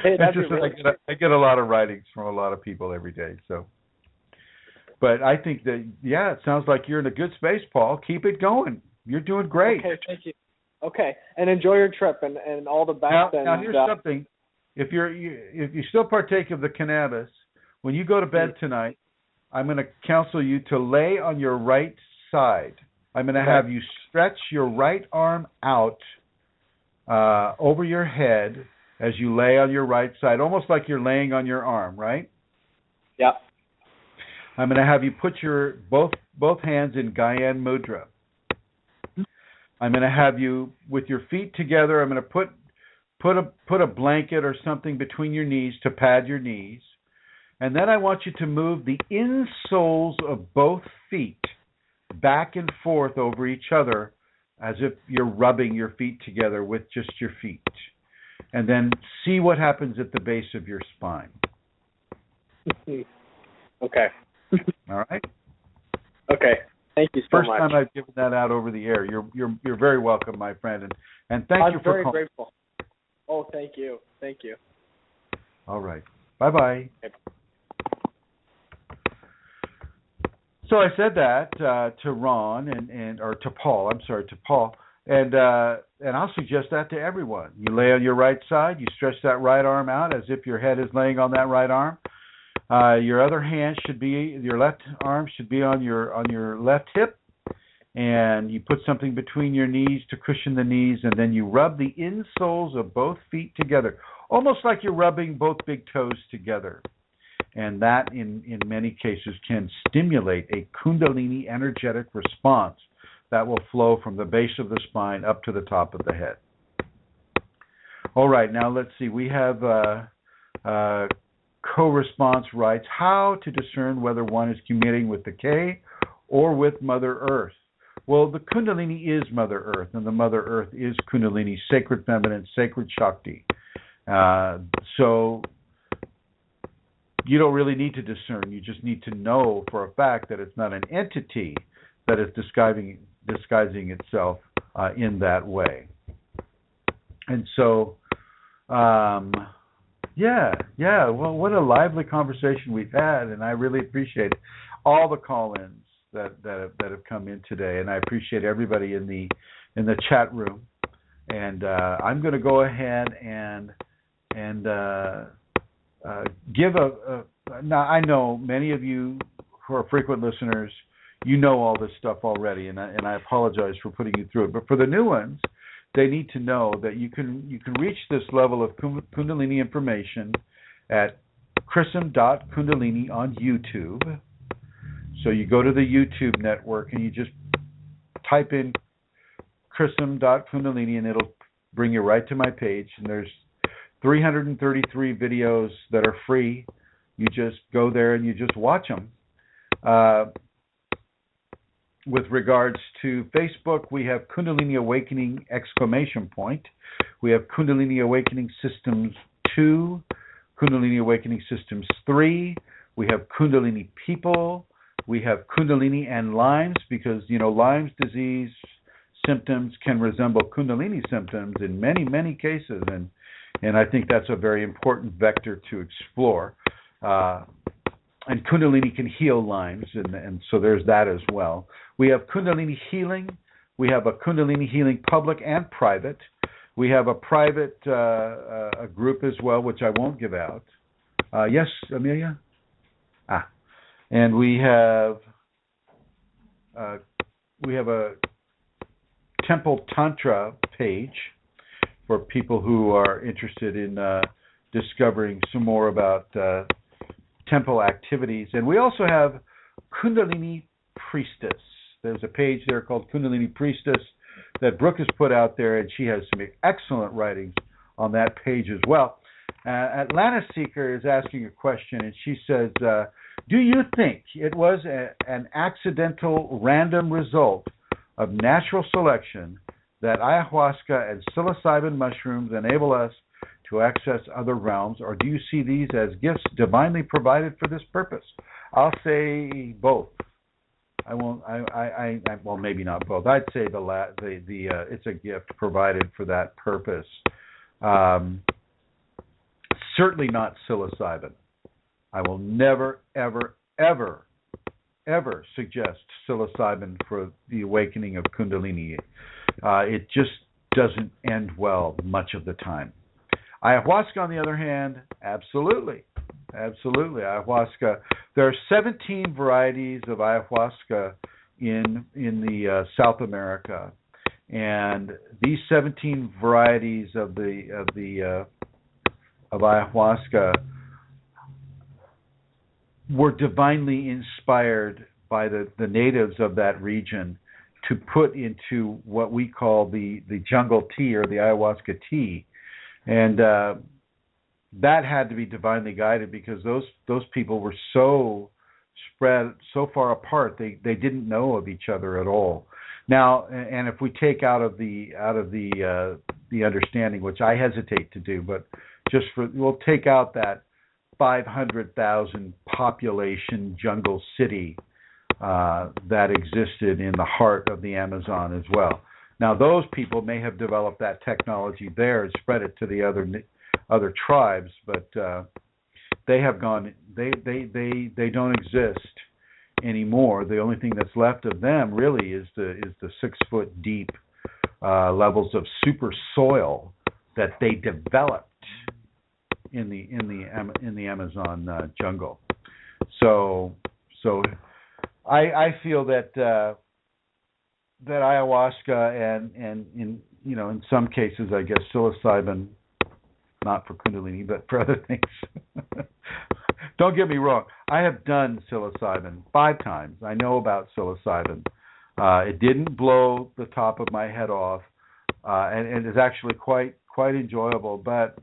Hey, I get a lot of writings from a lot of people every day. So, but I think that it sounds like you're in a good space, Paul. Keep it going. You're doing great. Okay, thank you. Okay, and enjoy your trip and all the best. Now here's something. If you still partake of the cannabis, when you go to bed tonight, I'm going to counsel you to lay on your right side. I'm going to have you stretch your right arm out over your head as you lay on your right side, almost like you're laying on your arm, right? Yeah. I'm going to have you put your both hands in Gyan Mudra. I'm going to have you with your feet together. I'm going to put a blanket or something between your knees to pad your knees. And then I want you to move the insoles of both feet back and forth over each other as if you're rubbing your feet together with just your feet. And then see what happens at the base of your spine. Okay. All right? Okay. Thank you so much. First time I've given that out over the air. You're very welcome, my friend, and thank you for calling. I'm very grateful. Oh, thank you. Thank you. All right. Bye-bye. Okay. So I said that to Ron or to Paul. I'm sorry, to Paul. And I'll suggest that to everyone. You lay on your right side. You stretch that right arm out as if your head is laying on that right arm. Your other hand your left arm should be on your left hip, and you put something between your knees to cushion the knees, and then you rub the insoles of both feet together, almost like you're rubbing both big toes together. And that, in many cases, can stimulate a Kundalini energetic response that will flow from the base of the spine up to the top of the head. All right, now let's see. We have co-response rights. How to discern whether one is communing with the K or with Mother Earth. Well, the Kundalini is Mother Earth, and the Mother Earth is Kundalini, sacred feminine, sacred Shakti. So you don't really need to discern. You just need to know for a fact that it's not an entity that is disguising itself in that way. And so, well, what a lively conversation we've had, and I really appreciate all the call-ins that have come in today, and I appreciate everybody in the chat room. And I'm going to go ahead and give now I know many of you who are frequent listeners, you know all this stuff already, and I apologize for putting you through it. But for the new ones, they need to know that you can reach this level of Kundalini information at chrism.kundalini on YouTube. So you go to the YouTube network and you just type in chrism.kundalini and it'll bring you right to my page. And there's 333 videos that are free. You just go there and you just watch them. With regards to Facebook, we have Kundalini Awakening ! We have Kundalini Awakening Systems 2, Kundalini Awakening Systems 3. We have Kundalini People. We have Kundalini and Lyme's, because, Lyme's disease symptoms can resemble Kundalini symptoms in many, many cases. And I think that's a very important vector to explore. And Kundalini can heal Lyme's, and so there's that as well. We have Kundalini Healing. We have a Kundalini Healing public and private. We have a private a group as well, which I won't give out. Yes, Amelia? And we have a Temple Tantra page for people who are interested in discovering some more about temple activities. And we also have Kundalini Priestess. There's a page there called Kundalini Priestess that Brooke has put out there, and she has some excellent writings on that page as well. Atlanta Seeker is asking a question, and she says, do you think it was an accidental random result of natural selection that ayahuasca and psilocybin mushrooms enable us to access other realms, or do you see these as gifts divinely provided for this purpose? I'll say both. Well, maybe not both. I'd say it's a gift provided for that purpose. Certainly not psilocybin. I will never, ever, ever, ever suggest psilocybin for the awakening of Kundalini. It just doesn't end well much of the time. Ayahuasca, on the other hand, absolutely. Absolutely. Ayahuasca. There are 17 varieties of ayahuasca in the South America. And these 17 varieties of ayahuasca were divinely inspired by the natives of that region to put into what we call the jungle tea, or the ayahuasca tea. And that had to be divinely guided, because those people were so spread so far apart, they didn't know of each other at all. Now, and if we take out of the understanding, which I hesitate to do, but we'll take out that 500,000 population jungle city that existed in the heart of the Amazon as well. Now, those people may have developed that technology there and spread it to the other tribes, but they have gone. They don't exist anymore. The only thing that's left of them really is the 6 foot deep levels of super soil that they developed in the Amazon jungle. So I feel that that ayahuasca and in some cases, I guess psilocybin, not for Kundalini, but for other things. Don't get me wrong. I have done psilocybin 5 times. I know about psilocybin. It didn't blow the top of my head off, and it's actually quite enjoyable. But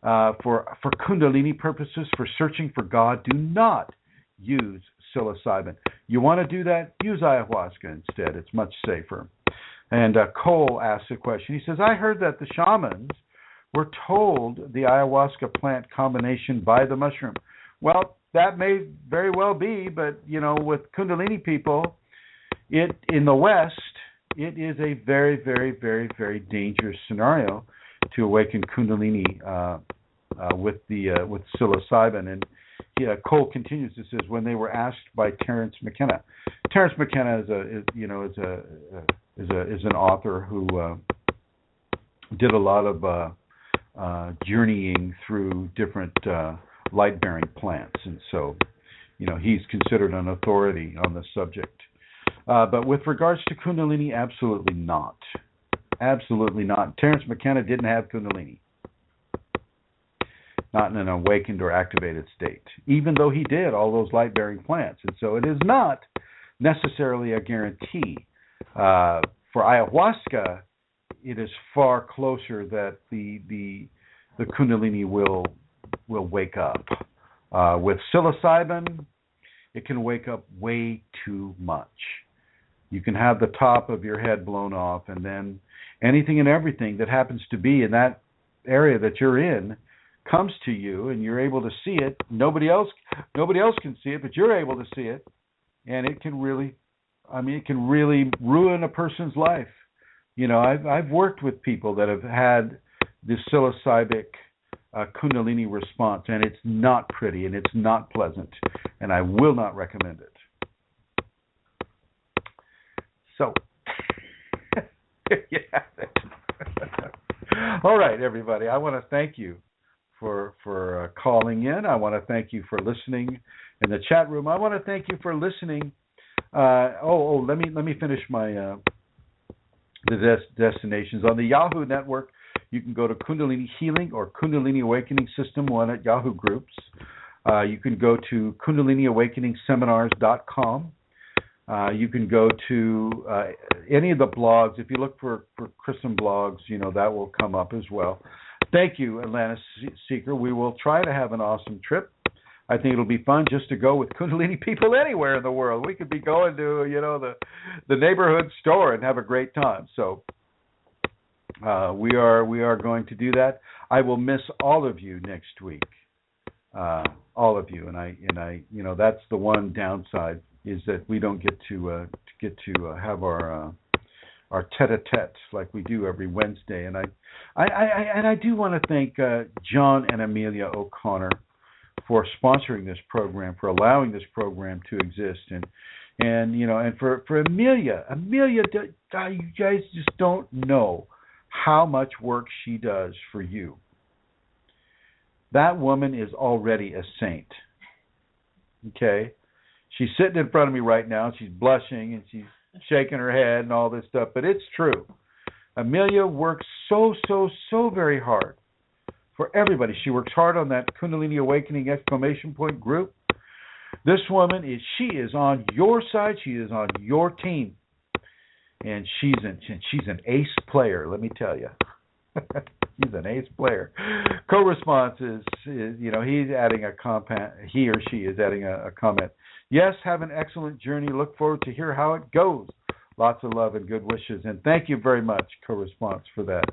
for Kundalini purposes, for searching for God, do not use psilocybin. You want to do that? Use ayahuasca instead. It's much safer. And Cole asked a question. He says, I heard that the shamans were told the ayahuasca plant combination by the mushroom. Well, that may very well be, but, with Kundalini people, in the West, it is a very, very, very, very dangerous scenario to awaken Kundalini with psilocybin. And Cole continues. It says when they were asked by Terence McKenna. Terence McKenna is an author who did a lot of journeying through different light-bearing plants, and so he's considered an authority on the subject. But with regards to Kundalini, absolutely not. Absolutely not. Terence McKenna didn't have Kundalini. Not in an awakened or activated state, even though he did all those light-bearing plants. And so it is not necessarily a guarantee. For ayahuasca, it is far closer that the Kundalini will wake up. With psilocybin, it can wake up way too much. You can have the top of your head blown off, and then anything and everything that happens to be in that area that you're in comes to you, and you're able to see it. Nobody else can see it, but you're able to see it, and it can really ruin a person's life. I've worked with people that have had this psilocybic Kundalini response, and it's not pretty, and it's not pleasant, and I will not recommend it. So, there you have it. All right, everybody. I want to thank you for calling in. I want to thank you for listening in the chat room. I want to thank you for listening. Let me finish my the destinations on the Yahoo network. You can go to Kundalini Healing or Kundalini Awakening System 1 at Yahoo Groups. You can go to KundaliniAwakeningSeminars.com. You can go to any of the blogs. If you look for Chrism blogs, that will come up as well. Thank you, Atlantis Seeker. We will try to have an awesome trip. I think it'll be fun just to go with Kundalini people anywhere in the world. We could be going to, the neighborhood store and have a great time. So we are going to do that. I will miss all of you next week. All of you, and I that's the one downside, is that we don't get to have our tete-a-tete like we do every Wednesday. And I do want to thank John and Amelia O'Connor for sponsoring this program, for allowing this program to exist, and for Amelia, you guys just don't know how much work she does for you. That woman is already a saint. Okay? She's sitting in front of me right now, and she's blushing, and she's shaking her head and all this stuff, but it's true. Amelia works so very hard for everybody. She works hard on that Kundalini Awakening ! Group. This woman is on your side. She is on your team, and she's an ace player. Let me tell you, he's an ace player. Co-response is he's adding a comment. He or she is adding a comment. Yes, have an excellent journey. Look forward to hear how it goes. Lots of love and good wishes, and thank you very much, co-response, for that.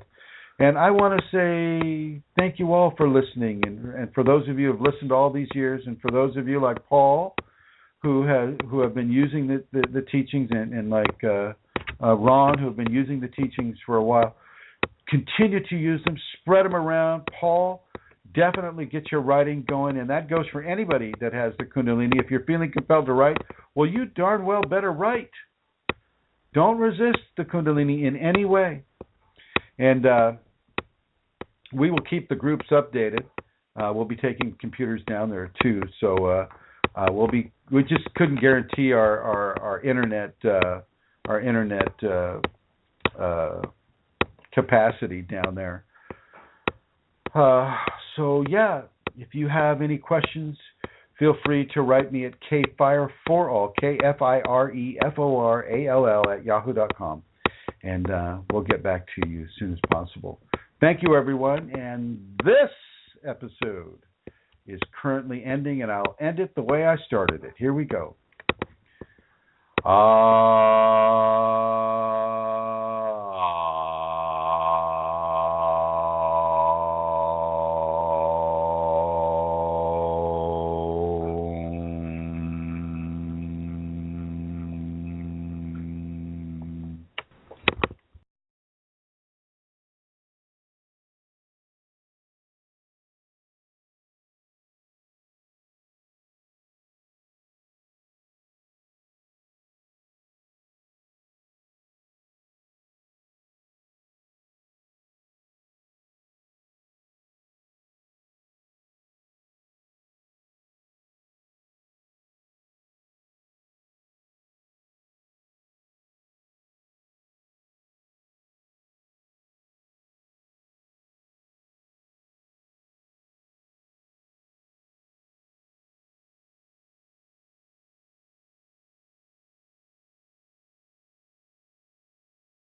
And I want to say thank you all for listening, and for those of you who have listened all these years, and for those of you like Paul, who have been using the teachings, and like Ron, who have been using the teachings for a while. Continue to use them, spread them around. Paul, definitely get your writing going, and that goes for anybody that has the Kundalini. If you're feeling compelled to write, well, you darn well better write. Don't resist the Kundalini in any way. And we will keep the groups updated. We'll be taking computers down there too, so we just couldn't guarantee our internet our internet capacity down there. So yeah, if you have any questions, feel free to write me at kfireforall, KFIREFORALL at yahoo.com, and we'll get back to you as soon as possible. Thank you, everyone, and this episode is currently ending, and I'll end it the way I started it. Here we go.